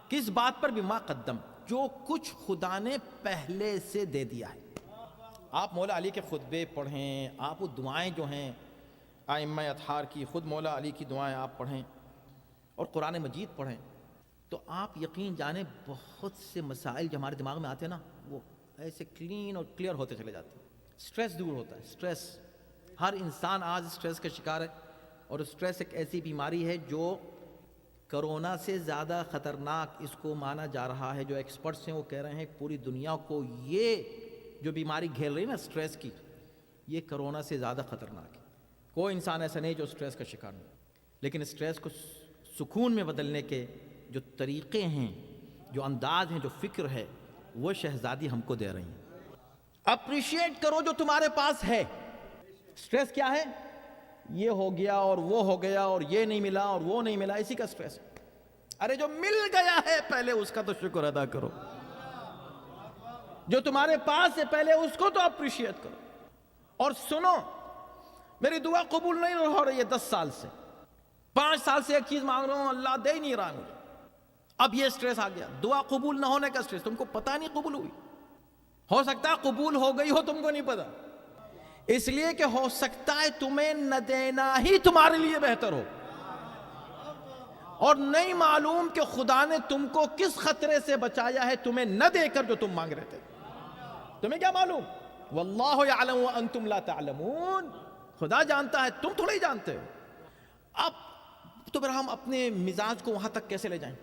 کس بات پر؟ بما قدم، جو کچھ خدا نے پہلے سے دے دیا ہے۔ آپ مولا علی کے خطبے پڑھیں، آپ وہ دعائیں جو ہیں ائمہ اطہار کی، خود مولا علی کی دعائیں آپ پڑھیں اور قرآن مجید پڑھیں، تو آپ یقین جانیں بہت سے مسائل جو ہمارے دماغ میں آتے ہیں نا، وہ ایسے کلین اور کلیئر ہوتے چلے جاتے ہیں۔ سٹریس دور ہوتا ہے۔ سٹریس، ہر انسان آج سٹریس کا شکار ہے، اور سٹریس ایک ایسی بیماری ہے جو کرونا سے زیادہ خطرناک اس کو مانا جا رہا ہے۔ جو ایکسپرٹس ہیں وہ کہہ رہے ہیں پوری دنیا کو یہ جو بیماری گھیر رہی ہے نا سٹریس کی، یہ کرونا سے زیادہ خطرناک ہے۔ کوئی انسان ایسا نہیں جو سٹریس کا شکار نہیں، لیکن سٹریس کو سکون میں بدلنے کے جو طریقے ہیں، جو انداز ہیں، جو فکر ہے، وہ شہزادی ہم کو دے رہی ہیں۔ اپریشیٹ کرو جو تمہارے پاس ہے۔ سٹریس کیا ہے؟ یہ ہو گیا اور وہ ہو گیا اور یہ نہیں ملا اور وہ نہیں ملا، اسی کا سٹریس ہے۔ ارے جو مل گیا ہے پہلے اس کا تو شکر ادا کرو، جو تمہارے پاس ہے پہلے اس کو تو اپریشیٹ کرو۔ اور سنو، میری دعا قبول نہیں ہو رہی ہے 10 سال سے، 5 سال سے ایک چیز مانگ رہا ہوں، اللہ دے ہی نہیں رہا مجھے، اب یہ سٹریس آ گیا، دعا قبول نہ ہونے کا سٹریس، تم کو پتہ نہیں قبول ہوئی، ہو سکتا ہے قبول ہو گئی ہو تم کو نہیں پتا، اس لیے کہ ہو سکتا ہے تمہیں نہ دینا ہی تمہارے لیے بہتر ہو، اور نہیں معلوم کہ خدا نے تم کو کس خطرے سے بچایا ہے تمہیں نہ دے کر جو تم مانگ رہے تھے۔ تمہیں کیا معلوم؟ واللہ یعلم وانتم لا تعلمون، خدا جانتا ہے، تم تھوڑے ہی جانتے ہو۔ اب تو پھر ہم اپنے مزاج کو وہاں تک کیسے لے جائیں؟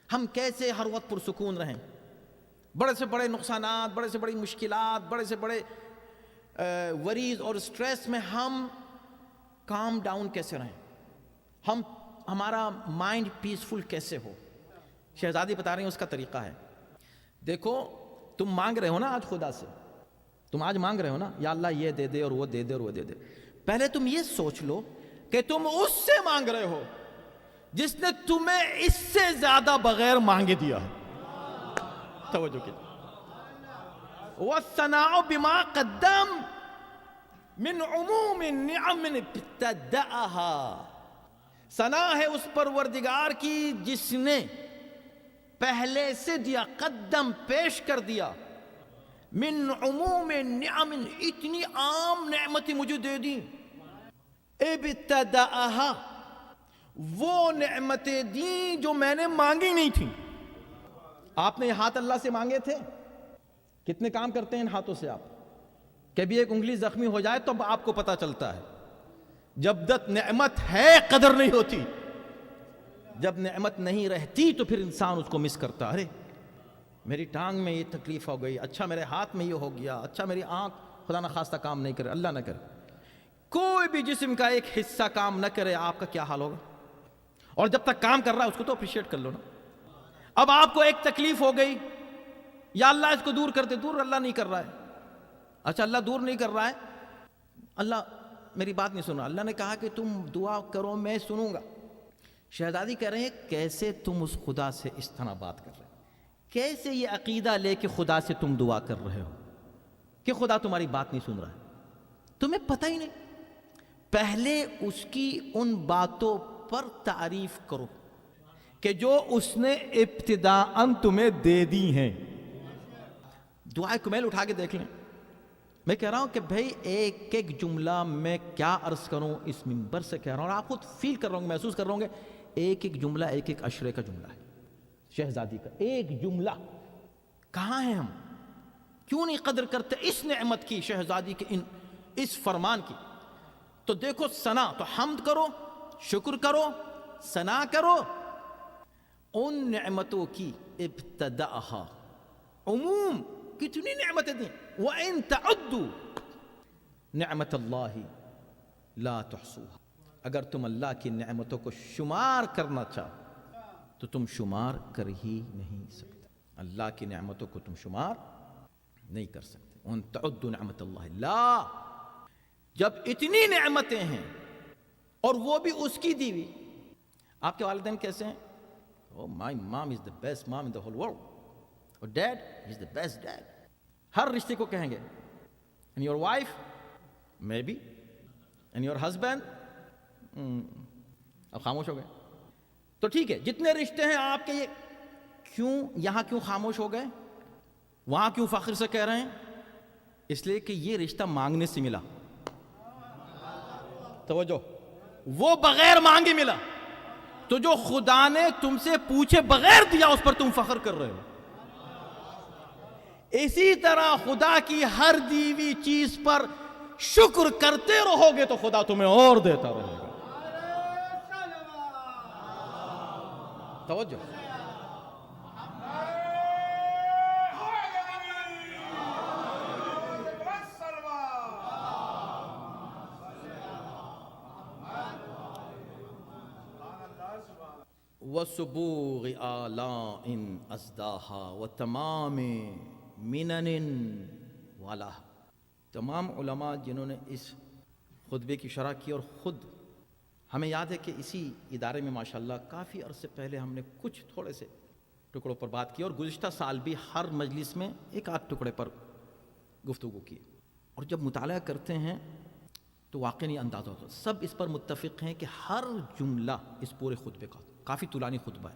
ہم کیسے ہر وقت پرسکون رہیں؟ بڑے سے بڑے نقصانات، بڑے سے بڑی مشکلات، بڑے سے بڑے وریز اور سٹریس میں ہم کام ڈاؤن کیسے رہیں؟ ہمارا مائنڈ پیسفل کیسے ہو؟ شہزادی بتا رہی ہیں اس کا طریقہ ہے۔ دیکھو، تم مانگ رہے ہو نا آج خدا سے، تم آج مانگ رہے ہو نا یا اللہ یہ دے دے اور وہ دے دے اور وہ دے دے، پہلے تم یہ سوچ لو کہ تم اس سے مانگ رہے ہو جس نے تمہیں اس سے زیادہ بغیر مانگے دیا ہے۔ توجہ کیجئے۔ وَالثَّنَاءُ بِمَا قَدَّمْ مِنْ عُمُومِ النِّعَمٍ ابْتَدَأَهَا، ثنا ہے اس پروردگار کی جس نے پہلے سے دیا، قدم پیش کر دیا، من عموم النعم، اتنی عام نعمتیں مجھے دے دی، ابتداءها، وہ نعمتیں دیں جو میں نے مانگی نہیں تھیں۔ آپ نے یہ ہاتھ اللہ سے مانگے تھے؟ کتنے کام کرتے ہیں ان ہاتھوں سے آپ؟ کبھی ایک انگلی زخمی ہو جائے تو آپ کو پتا چلتا ہے، جب تک نعمت ہے قدر نہیں ہوتی، جب نعمت نہیں رہتی تو پھر انسان اس کو مس کرتا، ارے میری ٹانگ میں یہ تکلیف ہو گئی، اچھا میرے ہاتھ میں یہ ہو گیا، اچھا میری آنکھ خدا نہ خواستہ کام نہیں کرے، اللہ نہ کرے، کوئی بھی جسم کا ایک حصہ کام نہ کرے، آپ کا کیا حال ہوگا؟ اور جب تک کام کر رہا ہے اس کو تو اپریشیٹ کر لو نا۔ اب آپ کو ایک تکلیف ہو گئی، یا اللہ اس کو دور کر دے، دور اللہ نہیں کر رہا ہے، اچھا اللہ دور نہیں کر رہا ہے، اللہ میری بات نہیں سنا، اللہ نے کہا کہ تم دعا کرو میں سنوں گا۔ شہزادی کہہ رہے ہیں کیسے تم اس خدا سے اس طرح بات کر رہے ہیں، کیسے یہ عقیدہ لے کے خدا سے تم دعا کر رہے ہو کہ خدا تمہاری بات نہیں سن رہا ہے، تمہیں پتہ ہی نہیں۔ پہلے اس کی ان باتوں پر تعریف کرو کہ جو اس نے ابتداءً تمہیں دے دی ہیں۔ دعائے کمیل اٹھا کے دیکھ لیں، میں کہہ رہا ہوں کہ بھئی ایک ایک جملہ میں کیا عرض کروں، اس منبر سے کہہ رہا ہوں، اور آپ خود فیل کر رہے ہوں گے، محسوس کر رہے ہوں گے، ایک ایک جملہ ایک ایک عشرے کا جملہ ہے شہزادی کا، ایک جملہ۔ کہاں ہیں ہم؟ کیوں نہیں قدر کرتے اس نعمت کی، شہزادی کے اس فرمان کی؟ تو دیکھو، ثنا تو حمد کرو، شکر کرو، ثنا کرو ان نعمتوں کی، ابتداءها، عموم کتنی نعمتیں دیں، وَإِن تَعُدُّوا نِعْمَةَ اللَّهِ لَا تُحْصُوهَا، اگر تم اللہ کی نعمتوں کو شمار کرنا چاہو تو تم شمار کر ہی نہیں سکتے، اللہ کی نعمتوں کو تم شمار نہیں کر سکتے۔ وَإِن تَعُدُّوا نِعْمَةَ اللَّهِ لَا، جب اتنی نعمتیں ہیں اور وہ بھی اس کی دی ہوئی۔ آپ کے والدین کیسے ہیں؟ Oh, my mom is the best mom in the whole world. Or dad is the best dad. ہر رشتے کو کہیں گے. And your wife? Maybe. And your husband? اب خاموش ہو گئے. تو ٹھیک ہے، جتنے رشتے ہیں آپ کے، یہ کیوں یہاں کیوں خاموش ہو گئے؟ وہاں کیوں فخر سے کہہ رہے ہیں؟ اس لیے کہ یہ رشتہ مانگنے سے ملا. توجہ، وہ بغیر مانگے ملا. تو جو خدا نے تم سے پوچھے بغیر دیا اس پر تم فخر کر رہے ہو. اسی طرح خدا کی ہر دی ہوئی چیز پر شکر کرتے رہو گے تو خدا تمہیں اور دیتا رہے گا. توجہ، وَسُبُوغِ آلَاءٍ أَزْدَاهَا وَتَمَامِ مِنَنٍ وَلَا. تمام علماء جنہوں نے اس خطبے کی شرح کی، اور خود ہمیں یاد ہے کہ اسی ادارے میں ماشاءاللہ کافی عرصے پہلے ہم نے کچھ تھوڑے سے ٹکڑوں پر بات کی، اور گزشتہ سال بھی ہر مجلس میں ایک آدھ ٹکڑے پر گفتگو کی. اور جب مطالعہ کرتے ہیں تو واقعی یہ اندازہ ہوتا ہے، سب اس پر متفق ہیں کہ ہر جملہ اس پورے خطبے کا، کافی طولانی خطبہ ہے،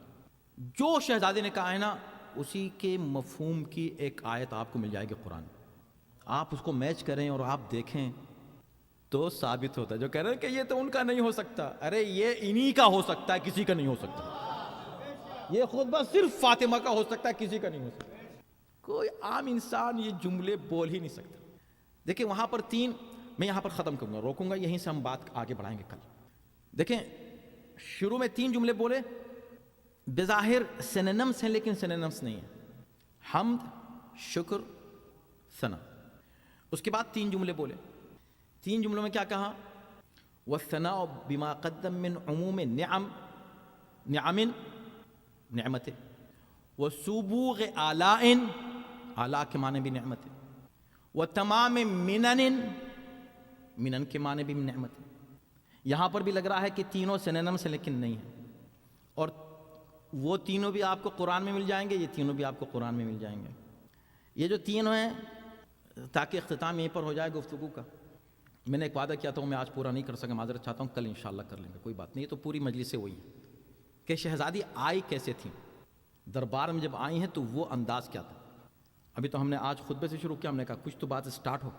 جو شہزادے نے کہا ہے نا اسی کے مفہوم کی ایک آیت آپ کو مل جائے گی قرآن. آپ اس کو میچ کریں اور آپ دیکھیں تو ثابت ہوتا ہے. جو کہہ رہے ہیں کہ یہ تو ان کا نہیں ہو سکتا، ارے یہ انہی کا ہو سکتا ہے، کسی کا نہیں ہو سکتا. یہ خطبہ صرف فاطمہ کا ہو سکتا ہے، کسی کا نہیں ہو سکتا. کوئی عام انسان یہ جملے بول ہی نہیں سکتا. دیکھیں وہاں پر میں یہاں پر ختم کروں گا، روکوں گا، یہیں سے ہم بات آگے بڑھائیں گے کل. دیکھیں شروع میں 3 جملے بولے، بظاہر سینونمس ہیں لیکن سینونمس نہیں ہیں. حمد، شکر، ثنا. اس کے بعد 3 جملے بولے. 3 جملوں میں کیا کہا؟ والثناء بما قدم من عموم نعم نعمت، وسبوغ آلاء، آلاء کے معنی بھی نعمت، وتمام منن کے معنی بھی نعمت. یہاں پر بھی لگ رہا ہے کہ تینوں سینونم سے لیکن نہیں ہے، اور وہ تینوں بھی آپ کو قرآن میں مل جائیں گے، یہ تینوں بھی آپ کو قرآن میں مل جائیں گے. یہ جو تینوں ہیں، تاکہ اختتام یہیں پر ہو جائے گفتگو کا. میں نے ایک وعدہ کیا تھا وہ میں آج پورا نہیں کر سکا، معذرت چاہتا ہوں، کل انشاءاللہ کر لیں گے، کوئی بات نہیں. یہ تو پوری مجلس سے وہی ہے کہ شہزادی آئی کیسے تھیں، دربار میں جب آئی ہیں تو وہ انداز کیا تھا. ابھی تو ہم نے آج خطبے سے شروع کیا، ہم نے کہا کچھ تو بات سٹارٹ ہو.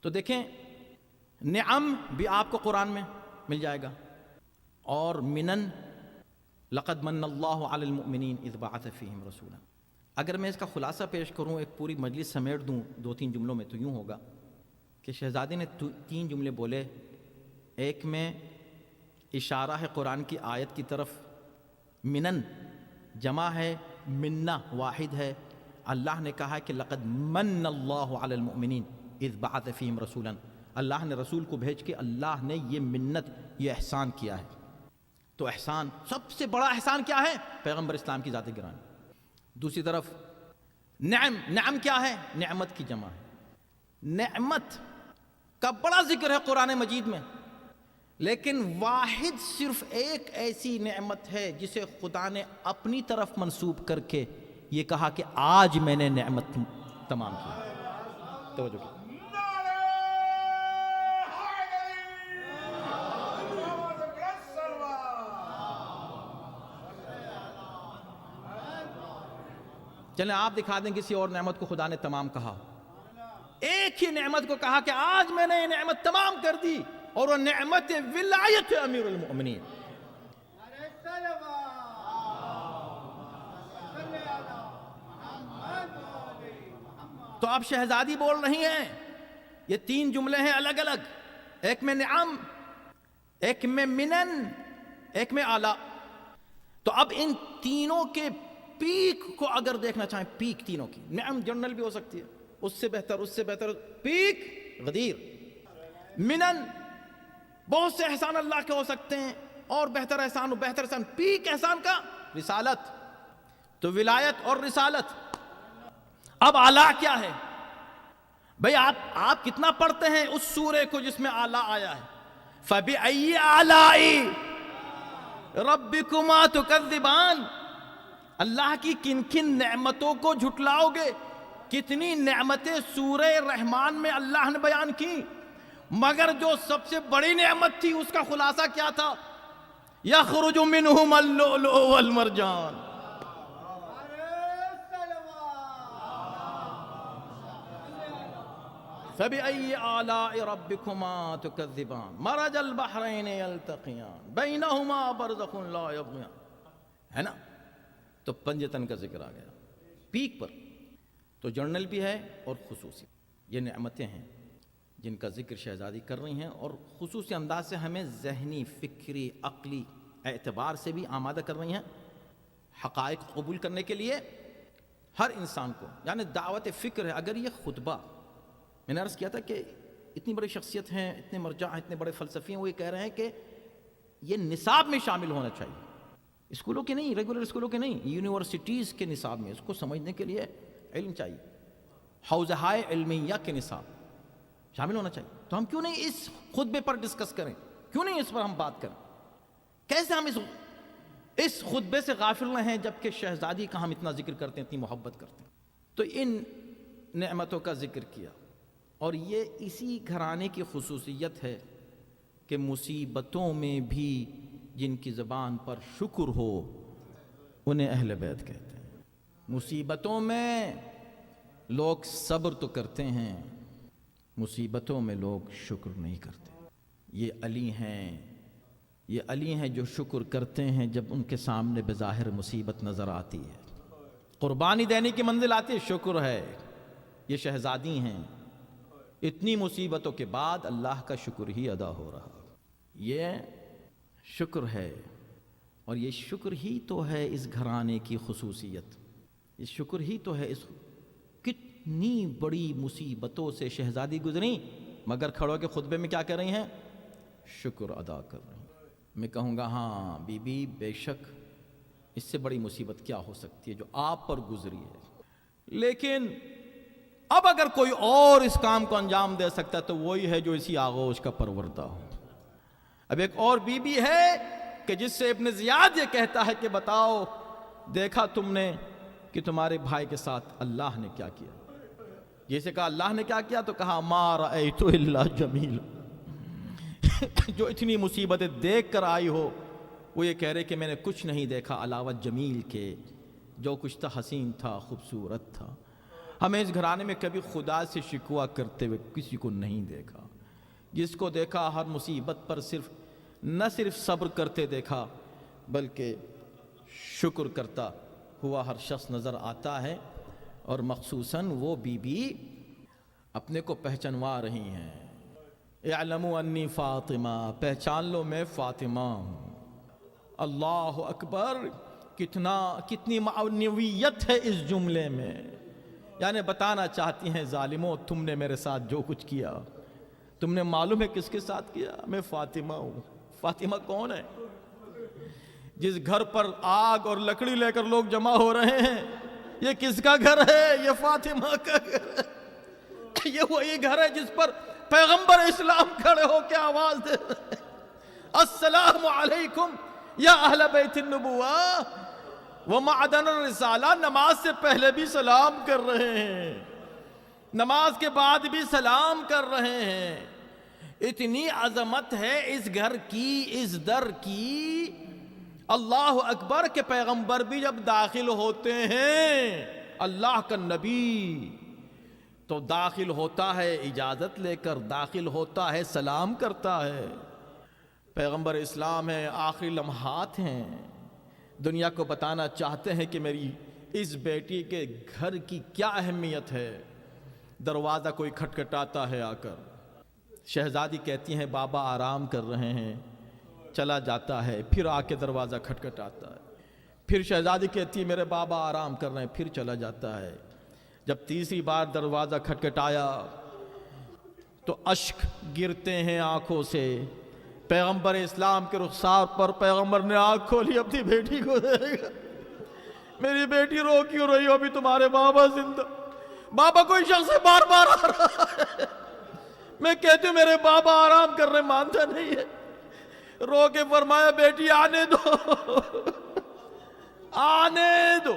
تو دیکھیں نعم بھی آپ کو قرآن میں مل جائے گا، اور منن، لقد من اللہ علی المؤمنین اذ بعث فیہم رسولا. اگر میں اس کا خلاصہ پیش کروں، ایک پوری مجلس سمیٹ دوں 2-3 جملوں میں، تو یوں ہوگا کہ شہزادی نے 3 جملے بولے. ایک میں اشارہ ہے قرآن کی آیت کی طرف، منن جمع ہے، منہ واحد ہے. اللہ نے کہا کہ لقد من اللہ علی المؤمنین اذ بعث فیہم رسولا. اللہ نے رسول کو بھیج کے اللہ نے یہ منت، یہ احسان کیا ہے. تو احسان، سب سے بڑا احسان کیا ہے؟ پیغمبر اسلام کی ذات گرامی. دوسری طرف نعم کیا ہے؟ نعمت کی جمع ہے. نعمت کا بڑا ذکر ہے قرآن مجید میں، لیکن واحد صرف ایک ایسی نعمت ہے جسے خدا نے اپنی طرف منسوب کر کے یہ کہا کہ آج میں نے نعمت تمام کی. توجہ کی. چلیں آپ دکھا دیں کسی اور نعمت کو خدا نے تمام کہا. ایک ہی نعمت کو کہا کہ آج میں نے یہ نعمت تمام کر دی، اور وہ نعمت ولایت امیر المؤمنین. تو آپ شہزادی بول رہی ہیں، یہ 3 جملے ہیں الگ الگ، ایک میں نعم، ایک میں منن، ایک میں آلا. تو اب ان تینوں کے پیک کو اگر دیکھنا چاہیں، پیک تینوں کی، نعم جنرل بھی ہو سکتی ہے، اس سے بہتر پیک غدیر. منن بہت سے احسان اللہ کے ہو سکتے ہیں، اور بہتر احسان پیک احسان کا رسالت. تو ولایت اور رسالت. اب اعلیٰ کیا ہے بھئی؟ آپ کتنا پڑھتے ہیں اس سورے کو جس میں اعلیٰ آیا ہے؟ فَبِأَيِّ آلَاءِ رَبِّكُمَا تُكَذِّبَانِ. اللہ کی کن کن نعمتوں کو جھٹلاؤ گے؟ کتنی نعمتیں سورہ رحمان میں اللہ نے بیان کی، مگر جو سب سے بڑی نعمت تھی اس کا خلاصہ کیا تھا؟ یخرج منہم اللؤلؤ والمرجان. فبأي آلاء ربكما تكذبان مرج البحرين يلتقيان بينهما برزخ لا يبغيان، ہے نا؟ تو پنجتن کا ذکر آ گیا پیک پر. تو جنرل بھی ہے اور خصوصی. یہ نعمتیں ہیں جن کا ذکر شہزادی کر رہی ہیں، اور خصوصی انداز سے ہمیں ذہنی، فکری، عقلی اعتبار سے بھی آمادہ کر رہی ہیں حقائق قبول کرنے کے لیے ہر انسان کو. یعنی دعوت فکر ہے. اگر یہ خطبہ، میں نے عرض کیا تھا کہ اتنی بڑی شخصیت ہیں، اتنے مرجع ہیں، اتنے بڑے فلسفی ہیں، وہ یہ کہہ رہے ہیں کہ یہ نصاب میں شامل ہونا چاہیے، اسکولوں کے نہیں، ریگولر اسکولوں کے نہیں، یونیورسٹیز کے نصاب میں. اس کو سمجھنے کے لیے علم چاہیے، حوزہائے علمیہ کے نصاب شامل ہونا چاہیے. تو ہم کیوں نہیں اس خطبے پر ڈسکس کریں؟ کیوں نہیں اس پر ہم بات کریں؟ کیسے ہم اس خطبے سے غافل نہ ہیں جبکہ شہزادی کا ہم اتنا ذکر کرتے ہیں، اتنی محبت کرتے ہیں. تو ان نعمتوں کا ذکر کیا، اور یہ اسی گھرانے کی خصوصیت ہے کہ مصیبتوں میں بھی جن کی زبان پر شکر ہو انہیں اہل بیت کہتے ہیں. مصیبتوں میں لوگ صبر تو کرتے ہیں، مصیبتوں میں لوگ شکر نہیں کرتے. یہ علی ہیں جو شکر کرتے ہیں جب ان کے سامنے بظاہر مصیبت نظر آتی ہے، قربانی دینے کی منزل آتی ہے، شکر ہے. یہ شہزادی ہیں، اتنی مصیبتوں کے بعد اللہ کا شکر ہی ادا ہو رہا. یہ شکر ہے، اور یہ شکر ہی تو ہے اس گھرانے کی خصوصیت. یہ شکر ہی تو ہے. اس کتنی بڑی مصیبتوں سے شہزادی گزری، مگر کھڑو کے خطبے میں کیا کر رہی ہیں؟ شکر ادا کر رہی ہیں. میں کہوں گا ہاں بی بی، بے شک اس سے بڑی مصیبت کیا ہو سکتی ہے جو آپ پر گزری ہے. لیکن اب اگر کوئی اور اس کام کو انجام دے سکتا ہے تو وہی ہے جو اسی آغوش کا پروردہ ہو. اب ایک اور بی بی ہے کہ جس سے ابن زیاد یہ کہتا ہے کہ بتاؤ، دیکھا تم نے کہ تمہارے بھائی کے ساتھ اللہ نے کیا کیا؟ جیسے کہا اللہ نے کیا کیا تو کہا ما رأیت الا جمیل. جو اتنی مصیبتیں دیکھ کر آئی ہو وہ یہ کہہ رہے کہ میں نے کچھ نہیں دیکھا علاوہ جمیل کے، جو کچھ تھا حسین تھا، خوبصورت تھا. ہمیں اس گھرانے میں کبھی خدا سے شکوہ کرتے ہوئے کسی کو نہیں دیکھا. جس کو دیکھا ہر مصیبت پر نہ صرف صبر کرتے دیکھا بلکہ شکر کرتا ہوا ہر شخص نظر آتا ہے. اور مخصوصاً وہ بی بی اپنے کو پہچانوا رہی ہیں. اعلموا انی فاطمہ، پہچان لو میں فاطمہ ہوں. اللہ اکبر، کتنی معنویت ہے اس جملے میں. یعنی بتانا چاہتی ہیں ظالموں، تم نے میرے ساتھ جو کچھ کیا تم نے معلوم ہے کس کے ساتھ کیا؟ میں فاطمہ ہوں. فاطمہ کون ہے؟ جس گھر پر آگ اور لکڑی لے کر لوگ جمع ہو رہے ہیں، یہ کس کا گھر ہے؟ یہ فاطمہ کا گھر ہے. یہ وہی گھر ہے جس پر پیغمبر اسلام کھڑے ہو کے آواز دے رہے ہیں السلام علیکم یا اہل بیت النبوہ ومعدن الرسالہ. نماز سے پہلے بھی سلام کر رہے ہیں، نماز کے بعد بھی سلام کر رہے ہیں. اتنی عظمت ہے اس گھر کی، اس در کی. اللہ اکبر کہ پیغمبر بھی جب داخل ہوتے ہیں، اللہ کا نبی تو داخل ہوتا ہے اجازت لے کر، داخل ہوتا ہے سلام کرتا ہے. پیغمبر اسلام ہے، آخری لمحات ہیں، دنیا کو بتانا چاہتے ہیں کہ میری اس بیٹی کے گھر کی کیا اہمیت ہے. دروازہ کوئی کھٹکھٹاتا ہے آ کر، شہزادی کہتی ہیں بابا آرام کر رہے ہیں، چلا جاتا ہے. پھر آ کے دروازہ کھٹکھٹاتا ہے، پھر شہزادی کہتی ہے میرے بابا آرام کر رہے ہیں، پھر چلا جاتا ہے. جب تیسری بار دروازہ کھٹکھٹایا تو اشک گرتے ہیں آنکھوں سے. پیغمبر اسلام کے رخسار پر پیغمبر نے آنکھ کھولی، اپنی بیٹی کو دیکھا. میری بیٹی رو کیوں رہی ہو؟ ابھی تمہارے بابا زندہ. بابا کوئی شخص بار بار آ رہا ہے. میں کہتی ہوں میرے بابا آرام کر رہے، مانتا نہیں ہے. رو کے فرمایا بیٹی آنے دو، آنے دو.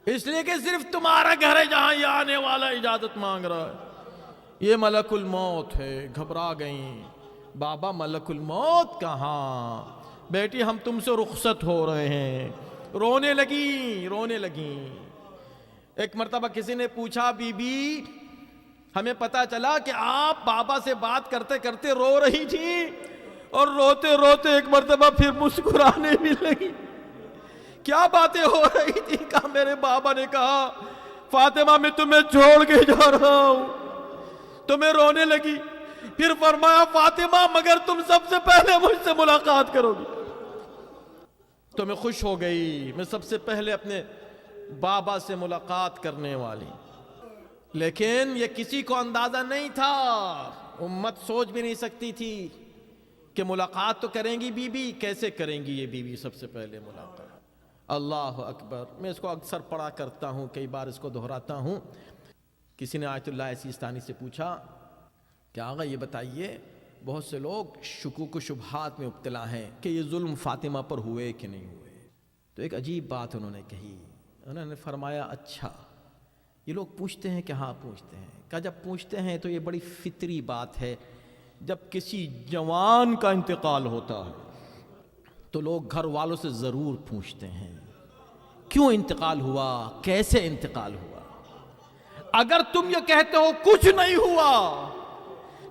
اس لیے کہ صرف تمہارا گھر ہے جہاں یہ آنے والا اجازت مانگ رہا ہے. یہ ملک الموت ہے. گھبرا گئیں. بابا ملک الموت کہاں؟ بیٹی ہم تم سے رخصت ہو رہے ہیں. رونے لگیں. ایک مرتبہ کسی نے پوچھا بی بی ہمیں پتا چلا کہ آپ بابا سے بات کرتے کرتے رو رہی تھی اور روتے روتے ایک مرتبہ پھر مسکرانے بھی لگی. کیا باتیں ہو رہی تھی؟ کہا میرے بابا نے کہا فاطمہ میں تمہیں چھوڑ کے جا رہا ہوں. تو میں رونے لگی. پھر فرمایا فاطمہ مگر تم سب سے پہلے مجھ سے ملاقات کرو گی. تو میں خوش ہو گئی، میں سب سے پہلے اپنے بابا سے ملاقات کرنے والی. لیکن یہ کسی کو اندازہ نہیں تھا، امت سوچ بھی نہیں سکتی تھی کہ ملاقات تو کریں گی بی بی، کیسے کریں گی یہ بی بی سب سے پہلے ملاقات. اللہ اکبر. میں اس کو اکثر پڑھا کرتا ہوں، کئی بار اس کو دہراتا ہوں. کسی نے آیت اللہ سیستانی سے پوچھا کہ آقا یہ بتائیے بہت سے لوگ شکوک و شبہات میں مبتلا ہیں کہ یہ ظلم فاطمہ پر ہوئے کہ نہیں ہوئے. تو ایک عجیب بات انہوں نے کہی. انہوں نے فرمایا اچھا یہ لوگ پوچھتے ہیں کہ ہاں پوچھتے ہیں. کہا جب پوچھتے ہیں تو یہ بڑی فطری بات ہے. جب کسی جوان کا انتقال ہوتا ہے تو لوگ گھر والوں سے ضرور پوچھتے ہیں کیوں انتقال ہوا، کیسے انتقال ہوا. اگر تم یہ کہتے ہو کچھ نہیں ہوا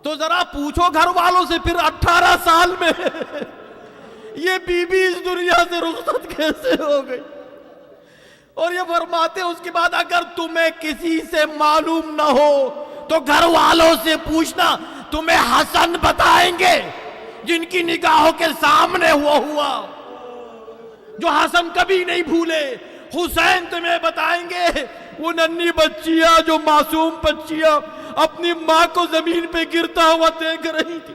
تو ذرا پوچھو گھر والوں سے پھر 18 سال میں یہ بی بی اس دنیا سے رخصت کیسے ہو گئی. اور یہ فرماتے اس کے بعد اگر تمہیں کسی سے معلوم نہ ہو تو گھر والوں سے پوچھنا، تمہیں حسن بتائیں گے جن کی نگاہوں کے سامنے ہوا جو حسن کبھی نہیں بھولے. حسین تمہیں بتائیں گے، وہ ننھی بچیاں جو معصوم بچیاں اپنی ماں کو زمین پہ گرتا ہوا دیکھ رہی تھی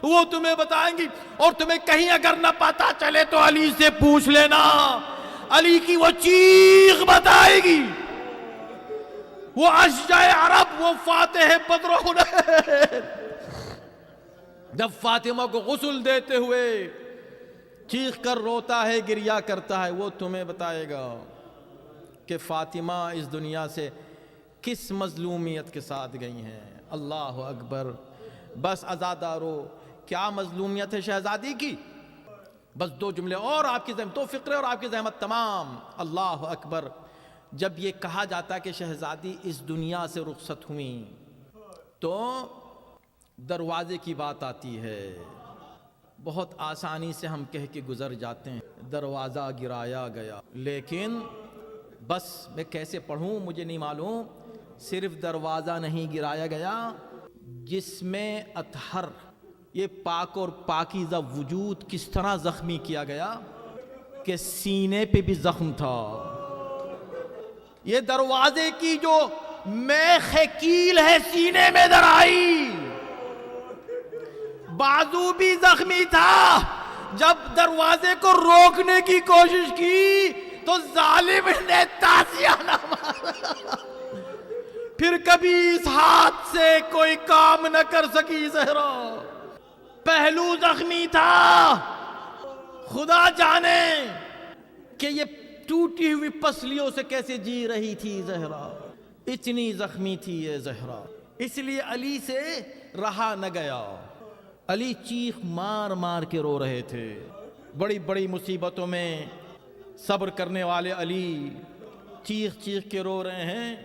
وہ تمہیں بتائیں گی. اور تمہیں کہیں اگر نہ پتا چلے تو علی سے پوچھ لینا، علی کی وہ چیخ بتائے گی، وہ اشجع عرب، وہ فاتح بدر و حنین جب فاطمہ کو غسل دیتے ہوئے چیخ کر روتا ہے، گریا کرتا ہے، وہ تمہیں بتائے گا کہ فاطمہ اس دنیا سے کس مظلومیت کے ساتھ گئی ہیں. اللہ اکبر. بس عزادارو کیا مظلومیت ہے شہزادی کی؟ بس 2 جملے اور آپ کی زحمت، 2 فقرے اور آپ کی زحمت تمام. اللہ اکبر. جب یہ کہا جاتا کہ شہزادی اس دنیا سے رخصت ہوئیں تو دروازے کی بات آتی ہے. بہت آسانی سے ہم کہہ کے گزر جاتے ہیں دروازہ گرایا گیا، لیکن بس میں کیسے پڑھوں مجھے نہیں معلوم. صرف دروازہ نہیں گرایا گیا، جس میں اطہر یہ پاک اور پاکیزہ وجود کس طرح زخمی کیا گیا کہ سینے پہ بھی زخم تھا. یہ دروازے کی جو میخ کیل ہے سینے میں در آئی، بازو بھی زخمی تھا. جب دروازے کو روکنے کی کوشش کی تو ظالم نے تازیانہ مارا. پھر کبھی اس ہاتھ سے کوئی کام نہ کر سکی زہرا. پہلو زخمی تھا، خدا جانے کہ یہ ٹوٹی ہوئی پسلیوں سے کیسے جی رہی تھی زہرا. اتنی زخمی تھی یہ زہرا. اس لیے علی سے رہا نہ گیا. علی چیخ مار مار کے رو رہے تھے. بڑی بڑی مصیبتوں میں صبر کرنے والے علی چیخ چیخ کے رو رہے ہیں.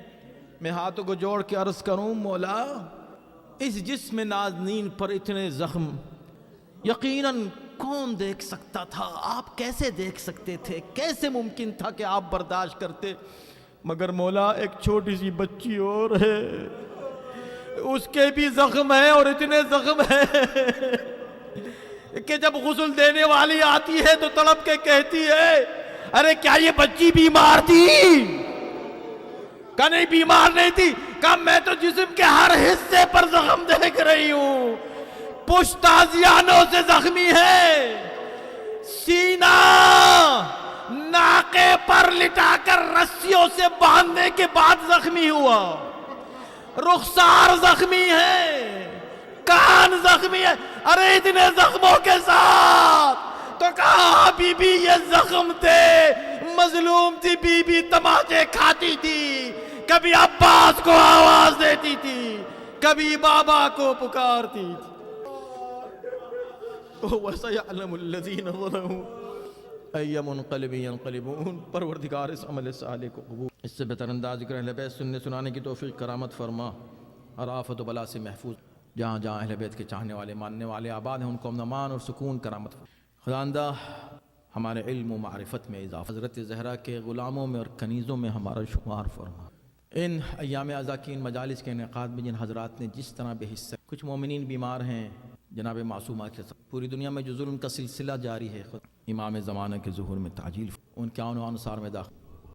میں ہاتھوں کو جوڑ کے عرض کروں مولا اس جسم نازنین پر اتنے زخم یقیناً کون دیکھ سکتا تھا؟ آپ کیسے دیکھ سکتے تھے؟ کیسے ممکن تھا کہ آپ برداشت کرتے؟ مگر مولا ایک چھوٹی سی بچی اور ہے، اس کے بھی زخم ہیں اور اتنے زخم ہیں کہ جب غسل دینے والی آتی ہے تو تڑپ کے کہتی ہے ارے کیا یہ بچی بیمار تھی؟ کہا نہیں بیمار نہیں تھی. کہا میں تو جسم کے ہر حصے پر زخم دیکھ رہی ہوں. پشت تازیانوں سے زخمی ہے، سینہ ناقے پر لٹا کر رسیوں سے باندھنے کے بعد زخمی ہوا، رخسار زخمی ہے، کان زخمی ہے. ارے اتنے زخموں کے ساتھ تو کہا بی بی یہ زخم تھے، مظلوم تھی بی بی، تماچے کھاتی تھی، کبھی عباس کو آواز دیتی تھی، کبھی بابا کو پکارتی تھی. وَسَيَعْلَمُ الَّذِينَ ظَلَمُوا أَيَّ مُنْقَلِبٍ يَنْقَلِبُونَ. پروردگار اس عمل صالح کو قبول اس سے بہتر انداز ذکر اہل بیت سننے سنانے کی توفیق کرامت فرما. اور آفت و بلا سے محفوظ، جہاں جہاں اہل بیت کے چاہنے والے ماننے والے آباد ہیں ان کو امن امان اور سکون کرامت خداوندہ ہمارے علم و معرفت میں اضافہ، حضرت زہرا کے غلاموں میں اور کنیزوں میں ہمارا شمار فرما۔ ان ایام اعزا کی ان مجالس کے انعقاد میں جن حضرات نے جس طرح بے حصہ، کچھ مومنین بیمار ہیں جناب معصومہ کے ساتھ، پوری دنیا میں جو ظلم کا سلسلہ جاری ہے، خود امام زمانہ کے ظہور میں تعجیل ان کے عنوان انصار میں داخل